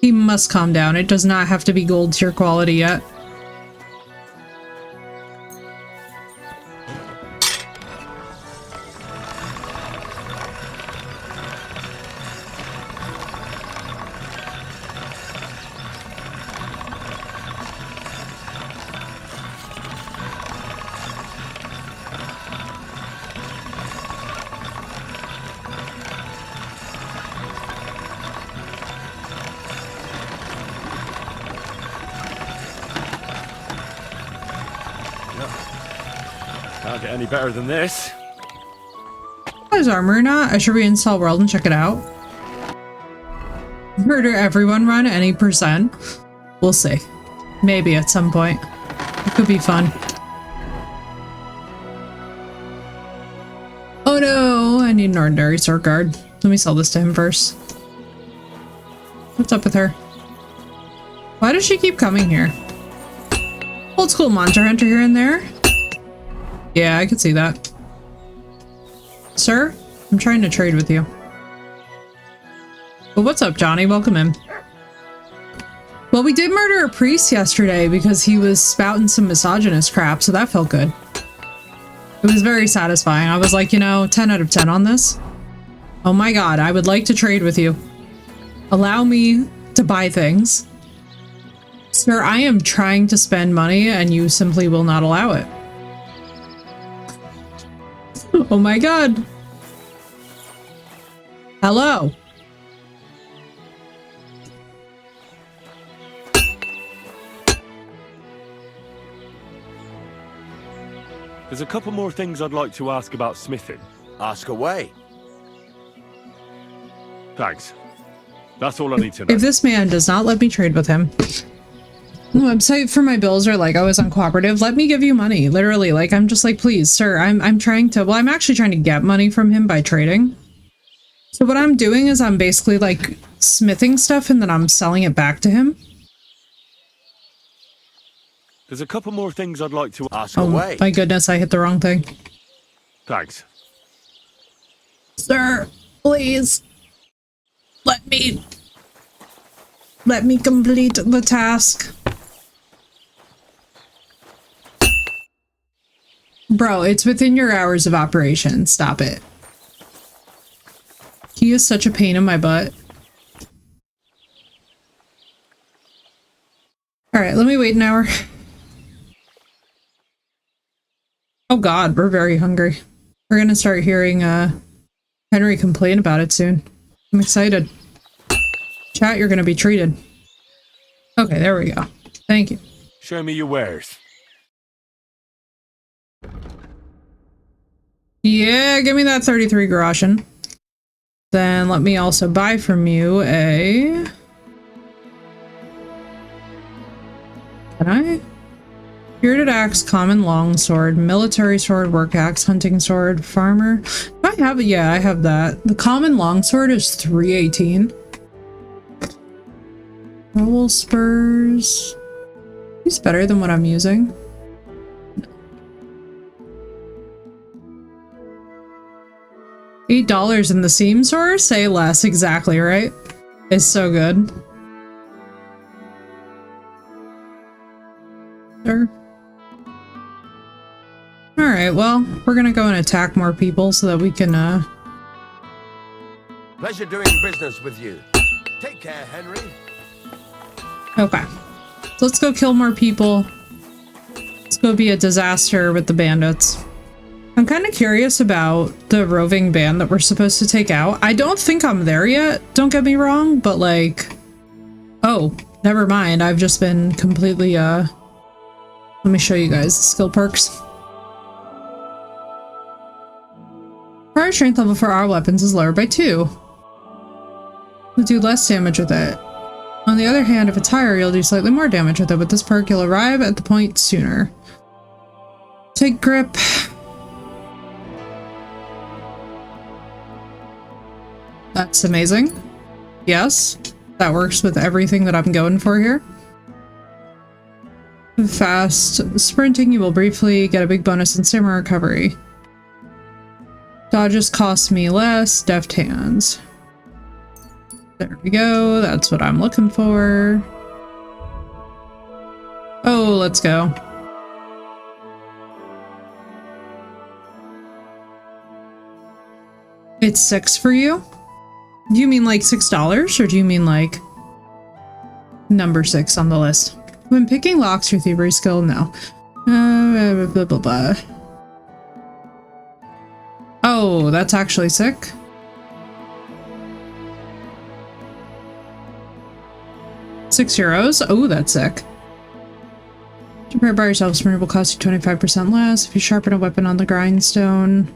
He must calm down. It does not have to be gold tier quality yet. Can't get any better than this. There's armor or not? I should reinstall World and check it out. Murder everyone run any percent. We'll see. Maybe at some point. It could be fun. Oh no! I need an ordinary sword guard. Let me sell this to him first. What's up with her? Why does she keep coming here? Old school monster hunter here and there? Yeah, I could see that. Sir, I'm trying to trade with you. Well, what's up, Johnny? Welcome in. Well, we did murder a priest yesterday because he was spouting some misogynist crap, so that felt good. It was very satisfying. I was like, you know, 10 out of 10 on this. Oh my god, I would like to trade with you. Allow me to buy things. Sir, I am trying to spend money and you simply will not allow it. Oh my god. Hello. There's a couple more things I'd like to ask about smithing. Ask away. Thanks. That's all I need to know. If this man does not let me trade with him, the website for my bills are like, I was uncooperative. Let me give you money. Literally, like, I'm just like, please, sir, I'm trying to, well, I'm actually trying to get money from him by trading. So what I'm doing is I'm basically like smithing stuff and then I'm selling it back to him. There's a couple more things I'd like to ask Oh away. my goodness, I hit the wrong thing. Thanks. Sir, please. Let me complete the task. Bro, it's within your hours of operation. Stop it. He is such a pain in my butt. Alright, let me wait an hour. Oh god, we're very hungry. We're gonna start hearing Henry complain about it soon. I'm excited. Chat, you're gonna be treated. Okay, there we go. Thank you. Show me your wares. Yeah, give me that 33 groschen. Then let me also buy from you a... Can I? Bearded axe, common longsword, military sword, work axe, hunting sword, farmer. Do I have it? Yeah, I have that. The common longsword is 318. Roll spurs. He's better than what I'm using. $8 in the seam store? Say less, exactly, right? It's so good. Sure. Alright, well, we're gonna go and attack more people so that we can, Pleasure doing business with you. Take care, Henry. Okay. So let's go kill more people. Let's go be a disaster with the bandits. I'm kind of curious about the roving band that we're supposed to take out. I don't think I'm there yet, don't get me wrong, but like... Oh, never mind. I've just been completely, Let me show you guys the skill perks. Prior strength level for our weapons is lowered by 2. We'll do less damage with it. On the other hand, if it's higher, you'll do slightly more damage with it. With this perk, you'll arrive at the point sooner. Take grip. That's amazing. Yes, that works with everything that I'm going for here. Fast sprinting, you will briefly get a big bonus in stamina recovery. Dodges cost me less. Deft hands. There we go. That's what I'm looking for. Oh, let's go. It's 6 for you? Do you mean like $6 or do you mean like number 6 on the list? When picking locks for thievery skill, no. Blah, blah, blah. Oh, that's actually sick. €6. Oh, that's sick. Repair by yourself, sprint will cost you 25% less if you sharpen a weapon on the grindstone.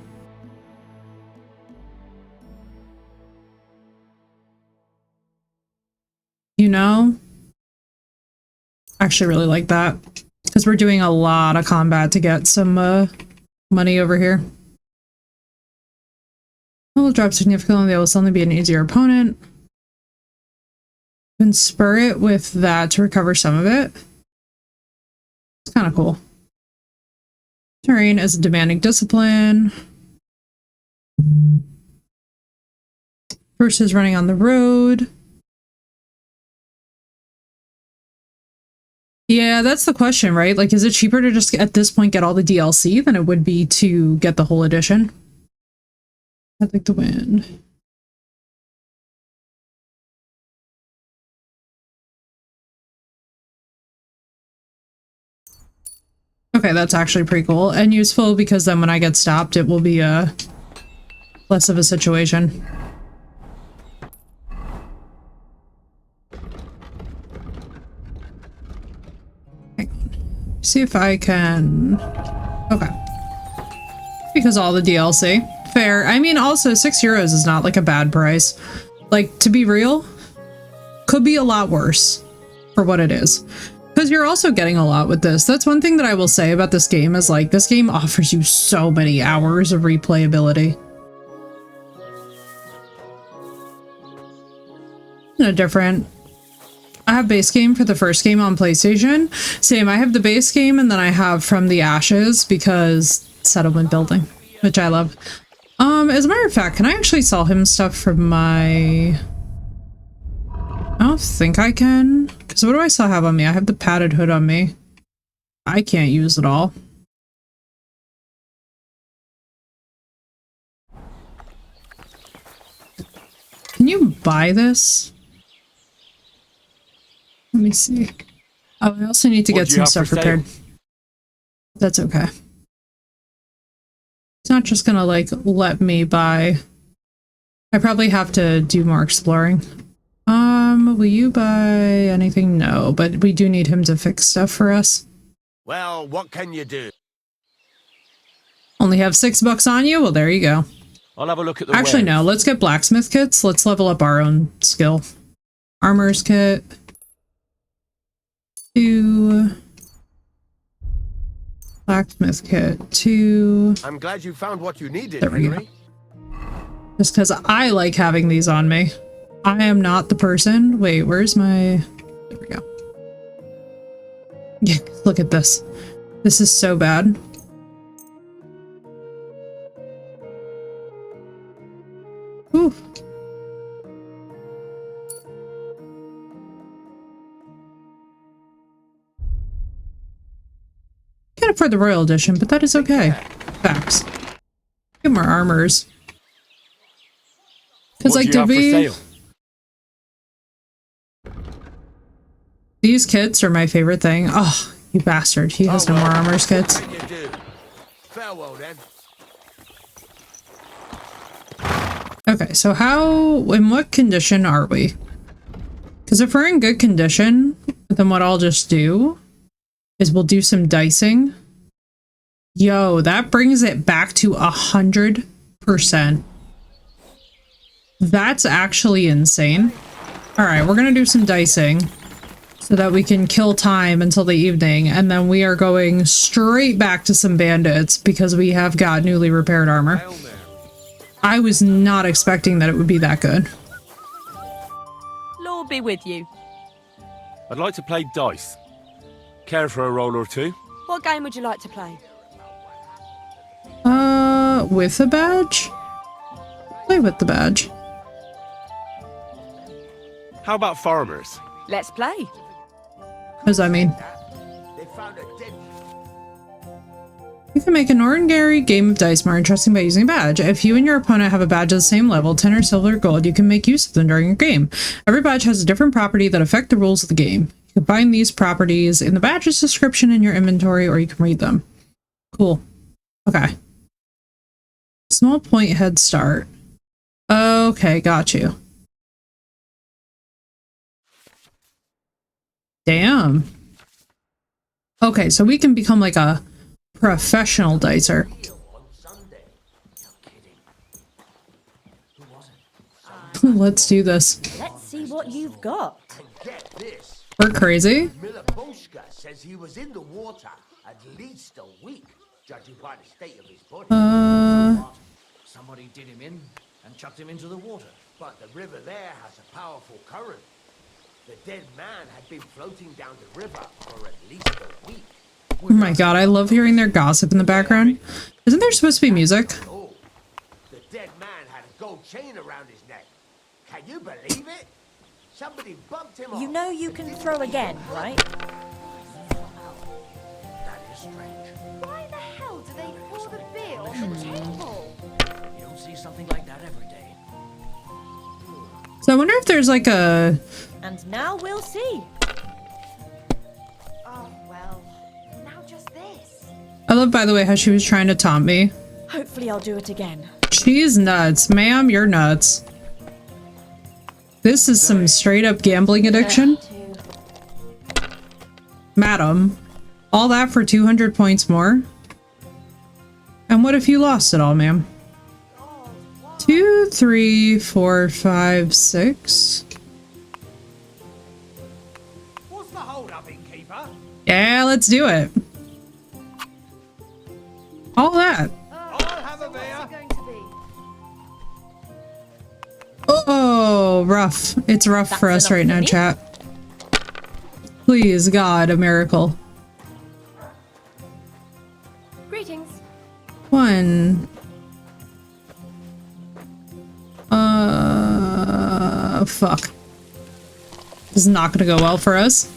You know, I actually really like that because we're doing a lot of combat to get some money over here. It will drop significantly. They will suddenly be an easier opponent. You can spur it with that to recover some of it. It's kind of cool. Terrain is a demanding discipline. Versus running on the road. Yeah, that's the question, right? Like, is it cheaper to just at this point get all the DLC than it would be to get the whole edition? I'd like to win. Okay, that's actually pretty cool and useful because then when I get stopped, it will be less of a situation. See if I can... Okay. Because all the DLC. Fair. I mean, also, €6 is not, like, a bad price. Like, to be real, could be a lot worse for what it is. Because you're also getting a lot with this. That's one thing that I will say about this game is, like, this game offers you so many hours of replayability. No different. I have base game for the first game on PlayStation. Same, I have the base game and then I have From the Ashes because settlement building, which I love. As a matter of fact, can I actually sell him stuff from my... I don't think I can. Because what do I still have on me? I have the padded hood on me. I can't use it all. Can you buy this? Let me see. Oh, I also need to get some stuff repaired. That's okay. It's not just gonna, like, let me buy. I probably have to do more exploring. Will you buy anything? No, but we do need him to fix stuff for us. Well, what can you do? Only have $6 on you? Well, there you go. I'll have a look at the Actually, no. Let's get blacksmith kits. Let's level up our own skill. Armor's kit. 2. Blacksmith kit. 2. I'm glad you found what you needed, There we go. Henry. Just because I like having these on me. I am not the person. Wait, where's my... There we go. Yeah, look at this. This is so bad. Ooh. Can't afford the Royal Edition, but that is okay. Facts. Get more armors. Because, like, did we... These kits are my favorite thing. Oh, you bastard. He has no more armors kits. Farewell, then. Okay, so how... In what condition are we? Because if we're in good condition, then what I'll just do is we'll do some dicing. Yo, that brings it back to 100%. That's actually insane. Alright, we're gonna do some dicing so that we can kill time until the evening, and then we are going straight back to some bandits because we have got newly repaired armor. I was not expecting that it would be that good. Lord be with you. I'd like to play dice. Care for a roll or two? What game would you like to play? With a badge? Play with the badge. How about farmers? Let's play. What does that mean? They found a dead... You can make an ordinary game of dice more interesting by using a badge. If you and your opponent have a badge of the same level, 10 or silver or gold, you can make use of them during your game. Every badge has a different property that affect the rules of the game. You can find these properties in the badge's description in your inventory, or you can read them. Cool. Okay. Small point head start. Okay, got you. Damn. Okay, so we can become like a professional dicer. Let's do this. Let's see what you've got. Get this. We're crazy. Miller Boschka says he was in the water at least a week, judging by the state of his body. Somebody did him in and chucked him into the water. But the river there has a powerful current. The dead man had been floating down the river for at least a week. Oh my god, I love hearing their gossip in the background. Isn't there supposed to be music? Oh, the dead man had a gold chain around his neck. Can you believe it? Somebody bumped him off. You know you can throw again, right? That is strange. Why the hell do they pour the beer on the table? You don't see something like that every day. So I wonder if there's like a... And now we'll see. Oh, well, now just this. I love, by the way, how she was trying to taunt me. Hopefully I'll do it again. She's nuts. Ma'am, you're nuts. This is some straight up gambling addiction. Madam, all that for 200 points more? And what if you lost it all, ma'am? 2, 3, 4, 5, 6. What's the hold up, innkeeper? Yeah, let's do it. All that. I'll have a beer. Going to be. Oh, rough. It's rough for us enough right for now, me. chat. Please, God, a miracle. Greetings. 1. Fuck. This is not gonna go well for us.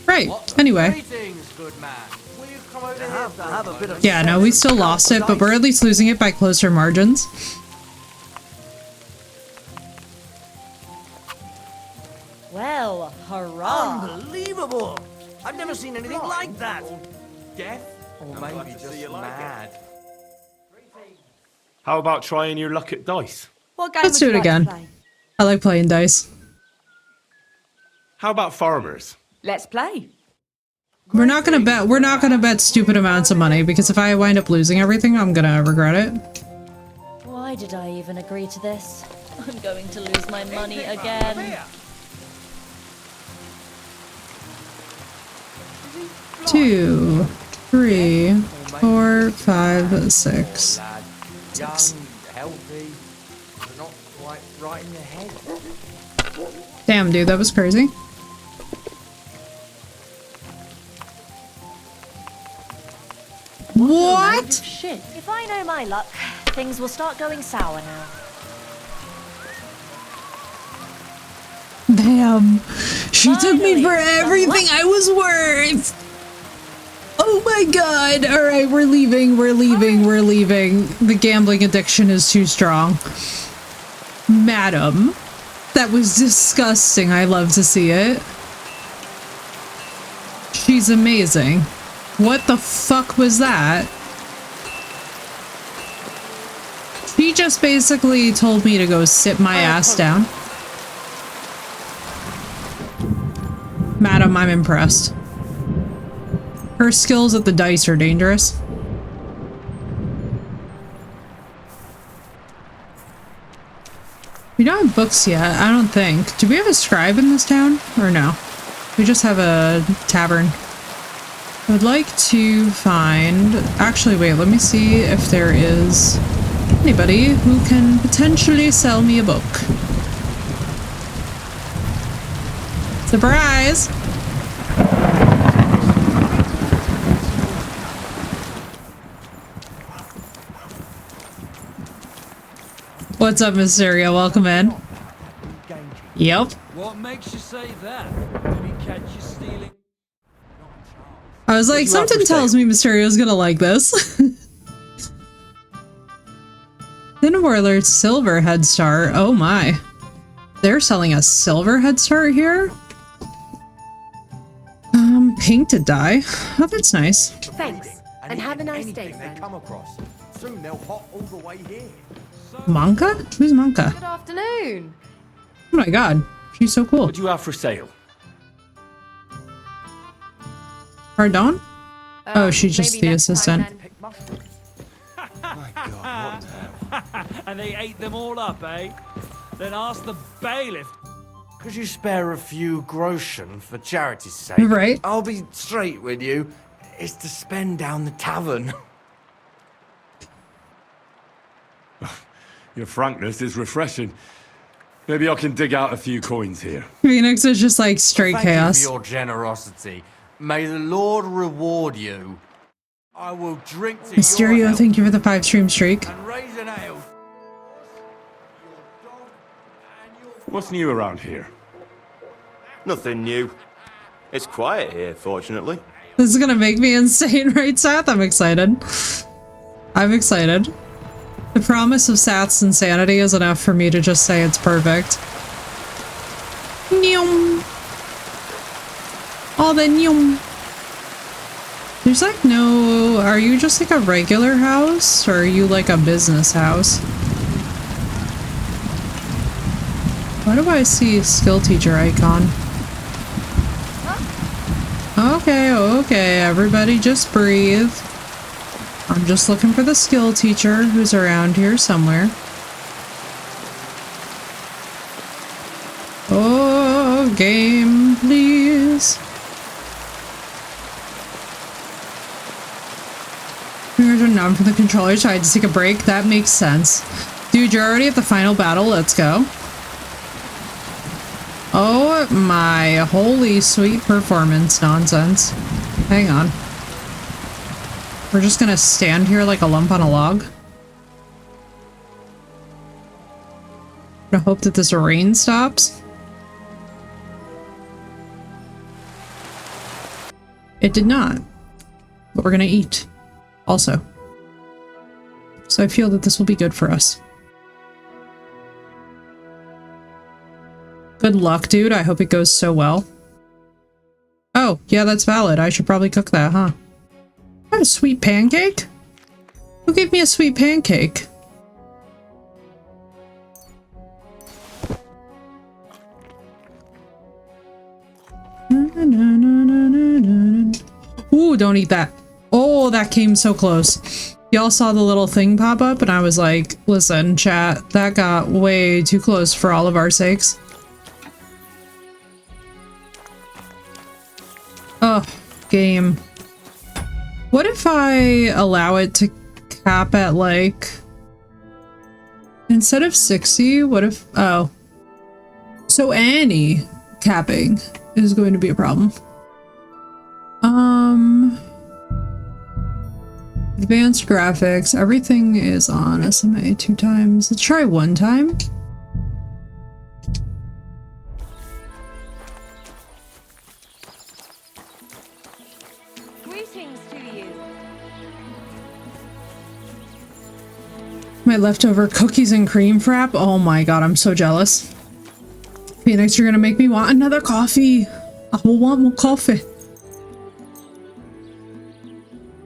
Right, anyway. Greetings, good man. Will you come over here? Have a bit of Yeah, no, we still lost it, but we're at least losing it by closer margins. Well, hurrah! Unbelievable! I've never seen anything like that. Deaf? Or maybe just mad. How about trying your luck at dice? What game Let's would do you it like to again. play? I like playing dice. How about farmers? Let's play. We're not gonna bet stupid amounts of money, because if I wind up losing everything, I'm gonna regret it. Why did I even agree to this? I'm going to lose my money again. 2, 3, 4, 5, 6. Young, healthy, but not quite right in the head. Damn, dude, that was crazy. What? Shit. If I know my luck, things will start going sour now. Damn. She took me Finally, for everything I was worth. Oh my god. Alright, we're leaving. We're leaving. We're leaving. The gambling addiction is too strong. Madam. That was disgusting. I love to see it. She's amazing. What the fuck was that? She just basically told me to go sit my ass down. Madam, I'm impressed. Her skills at the dice are dangerous. We don't have books yet, I don't think. Do we have a scribe in this town? Or no? We just have a tavern. I would like to find... Actually, wait, let me see if there is anybody who can potentially sell me a book. Surprise! What's up, Mysterio? Welcome in. Yep. What makes you say that? Did he catch you stealing? I was like, something tells me Mysterio's gonna like this. Cinnamoiler silver head start. Oh my. They're selling a silver head start here? Painted dye. Oh, that's nice. Thanks. And have a nice day, They friend. come across. Soon they'll hop all the way here. Monka? Who's Monka? Good afternoon. Oh my god, she's so cool. What do you have for sale? Pardon? Oh, she's just maybe the next time assistant. then. My God, what the hell? And they ate them all up, eh? Then ask the bailiff. Could you spare a few groschen for charity's sake? Right. I'll be straight with you. It's to spend down the tavern. Your frankness is refreshing. Maybe I can dig out a few coins here. Phoenix is just like straight Thank chaos. you for your generosity. May the Lord reward you. I will drink to your Mysterio, health thank you for the 5-stream streak. and raise an ale. What's new around here? Nothing new. It's quiet here, fortunately. This is gonna make me insane, right, Seth? I'm excited. I'm excited. The promise of Seth's insanity is enough for me to just say it's perfect. Nyum. All the nyum. There's like no... Are you just like a regular house? Or are you like a business house? Why do I see skill teacher icon? Okay, okay, everybody just breathe. I'm just looking for the skill teacher who's around here somewhere. Oh, game, please. Fingers are numb from the controller, so I had to take a break. That makes sense. Dude, you're already at the final battle. Let's go. Oh my holy sweet performance nonsense. Hang on. We're just gonna stand here like a lump on a log. I hope that this rain stops. It did not. But we're gonna eat. Also. So I feel that this will be good for us. Good luck, dude. I hope it goes so well. Oh, yeah, that's valid. I should probably cook that, huh? I have a sweet pancake? Who gave me a sweet pancake? Ooh, don't eat that. Oh, that came so close. Y'all saw the little thing pop up and I was like, listen, chat, that got way too close for all of our sakes. Oh, game. What if I allow it to cap at like... Instead of 60, what if... Oh. So any capping is going to be a problem. Advanced graphics. Everything is on SMA 2 times. Let's try 1 time. Greetings to you. My leftover cookies and cream frap. Oh my god, I'm so jealous. Phoenix, you're gonna make me want another coffee. I will want more coffee.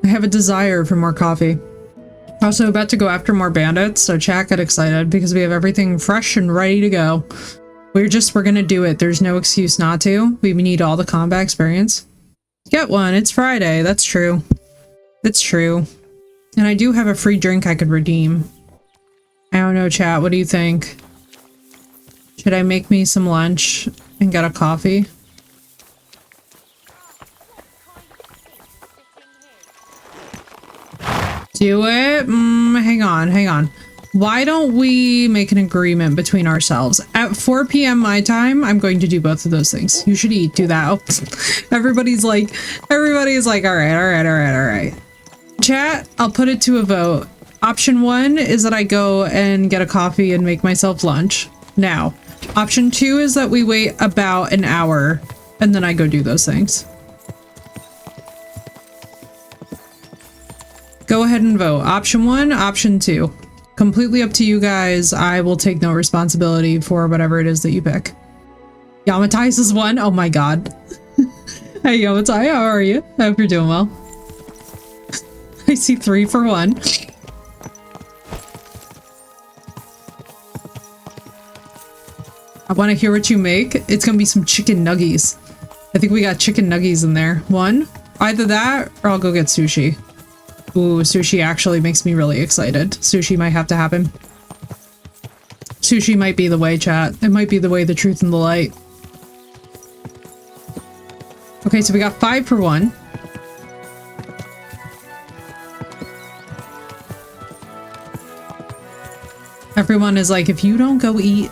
I have a desire for more coffee. Also about to go after more bandits, so chat, get excited because we have everything fresh and ready to go. We're gonna do it. There's no excuse not to. We need all the combat experience. Get one. It's Friday. That's true. That's true. And I do have a free drink I could redeem. I don't know, chat. What do you think? Should I make me some lunch and get a coffee? Do it? Hang on. Why don't we make an agreement between ourselves? At 4 p.m. my time, I'm going to do both of those things. You should eat, do that. Oh, everybody's like, all right. Chat, I'll put it to a vote. Option 1 is that I go and get a coffee and make myself lunch. Now, option 2 is that we wait about an hour and then I go do those things. Go ahead and vote. Option 1, option 2. Completely up to you guys. I will take no responsibility for whatever it is that you pick. Yamatai says 1. Oh my god. Hey Yamatai, how are you? I hope you're doing well. I see 3 for 1. I want to hear what you make. It's gonna be some chicken nuggies. I think we got chicken nuggies in there. One, either that or I'll go get sushi. Ooh, sushi actually makes me really excited. Sushi might have to happen. Sushi might be the way, chat. It might be the way, the truth, and the light. Okay, so we got 5 for 1. Everyone is like, if you don't go eat...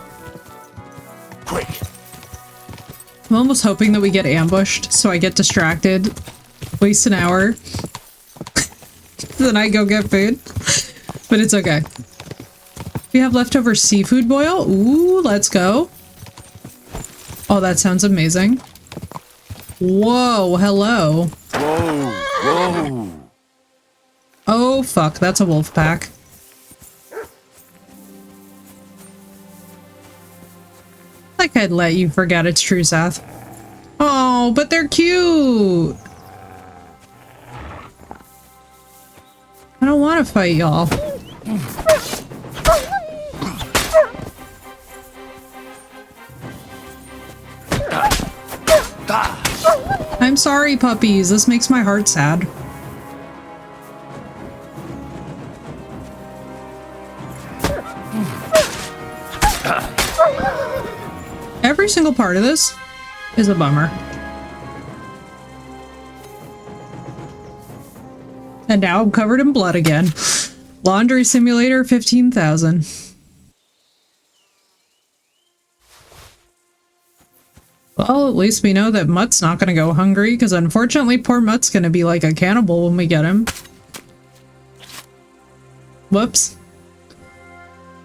Quick! I'm almost hoping that we get ambushed, so I get distracted. Waste an hour. Then I go get food. But it's okay. We have leftover seafood boil. Ooh, let's go. Oh, that sounds amazing. Whoa, hello. Whoa, whoa. Oh, fuck, that's a wolf pack. Like I'd let you forget it's true, Seth. Oh, but they're cute. I don't want to fight y'all. I'm sorry, puppies. This makes my heart sad. Every single part of this is a bummer. And now I'm covered in blood again. Laundry simulator 15,000. Well, at least we know that Mutt's not gonna go hungry, because unfortunately poor Mutt's gonna be like a cannibal when we get him. Whoops.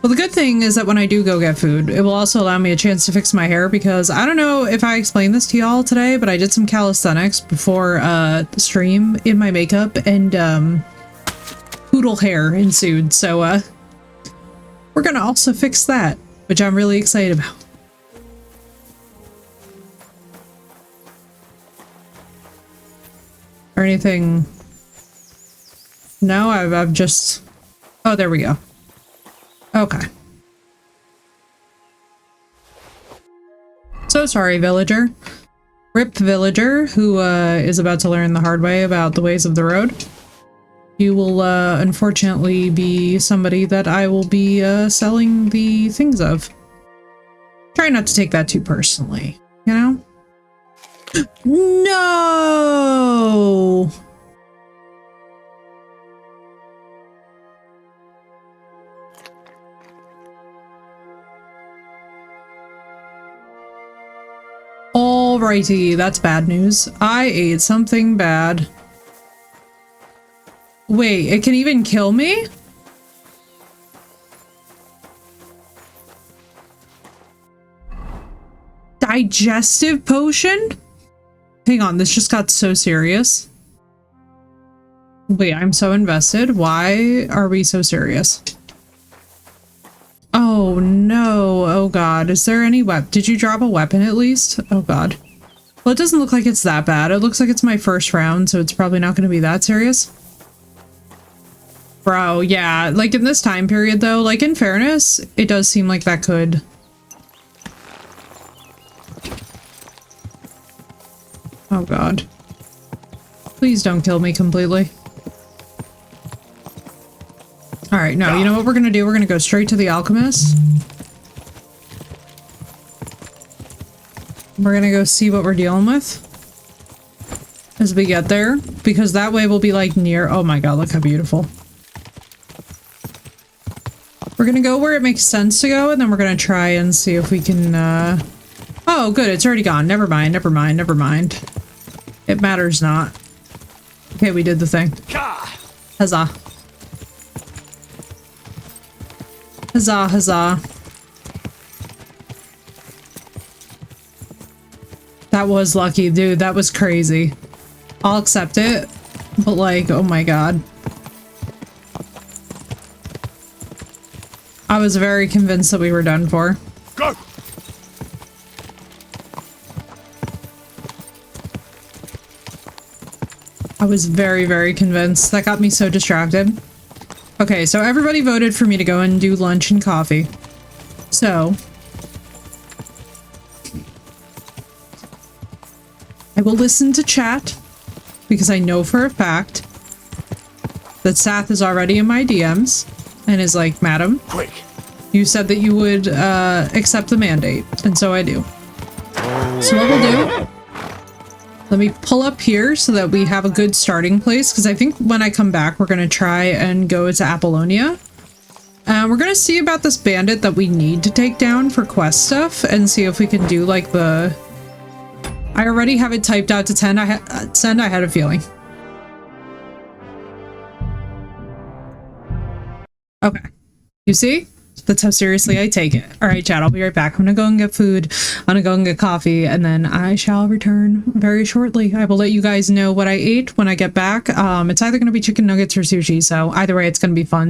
Well, the good thing is that when I do go get food, it will also allow me a chance to fix my hair, because I don't know if I explained this to y'all today, but I did some calisthenics before the stream in my makeup, and poodle hair ensued, so we're gonna also fix that, which I'm really excited about. Or anything? No, I've just... Oh, there we go. Okay. So sorry, villager. Rip villager, who is about to learn the hard way about the ways of the road. You will unfortunately be somebody that I will be selling the things of. Try not to take that too personally, you know? No! Alrighty, that's bad news. I ate something bad. Wait, it can even kill me? Digestive potion? Hang on, this just got so serious. Wait, I'm so invested. Why are we so serious? Oh no, oh god. Is there any weapon? Did you drop a weapon at least? Oh god. Well, it doesn't look like it's that bad. It looks like it's my first round, so it's probably not going to be that serious. Bro, yeah, like in this time period though, like in fairness, it does seem like that could... Oh god. Please don't kill me completely. Alright, no, you know what we're gonna do? We're gonna go straight to the alchemist. We're gonna go see what we're dealing with as we get there, because that way we'll be like near... Oh my god, look how beautiful. We're gonna go where it makes sense to go, and then we're gonna try and see if we can, Oh, good, it's already gone. Never mind, never mind, never mind. It matters not. Okay, we did the thing. Huzzah. Huzzah, huzzah. That was lucky, dude. That was crazy. I'll accept it, but like, oh my god. I was very convinced that we were done for. Go! I was very, very convinced. That got me so distracted. Okay, so everybody voted for me to go and do lunch and coffee. So, will listen to chat because I know for a fact that Sath is already in my DMs and is like, Madam, Quick. you said that you would accept the mandate, and so I do. So what we'll do, let me pull up here so that we have a good starting place, because I think when I come back, we're going to try and go to Apollonia. We're going to see about this bandit that we need to take down for quest stuff, and see if we can do like the... I already have it typed out to 10. Send, I had a feeling. Okay. You see? That's how seriously I take it. All right, chat, I'll be right back. I'm gonna go and get food. I'm gonna go and get coffee, and then I shall return very shortly. I will let you guys know what I ate when I get back. It's either gonna be chicken nuggets or sushi, so either way, it's gonna be fun.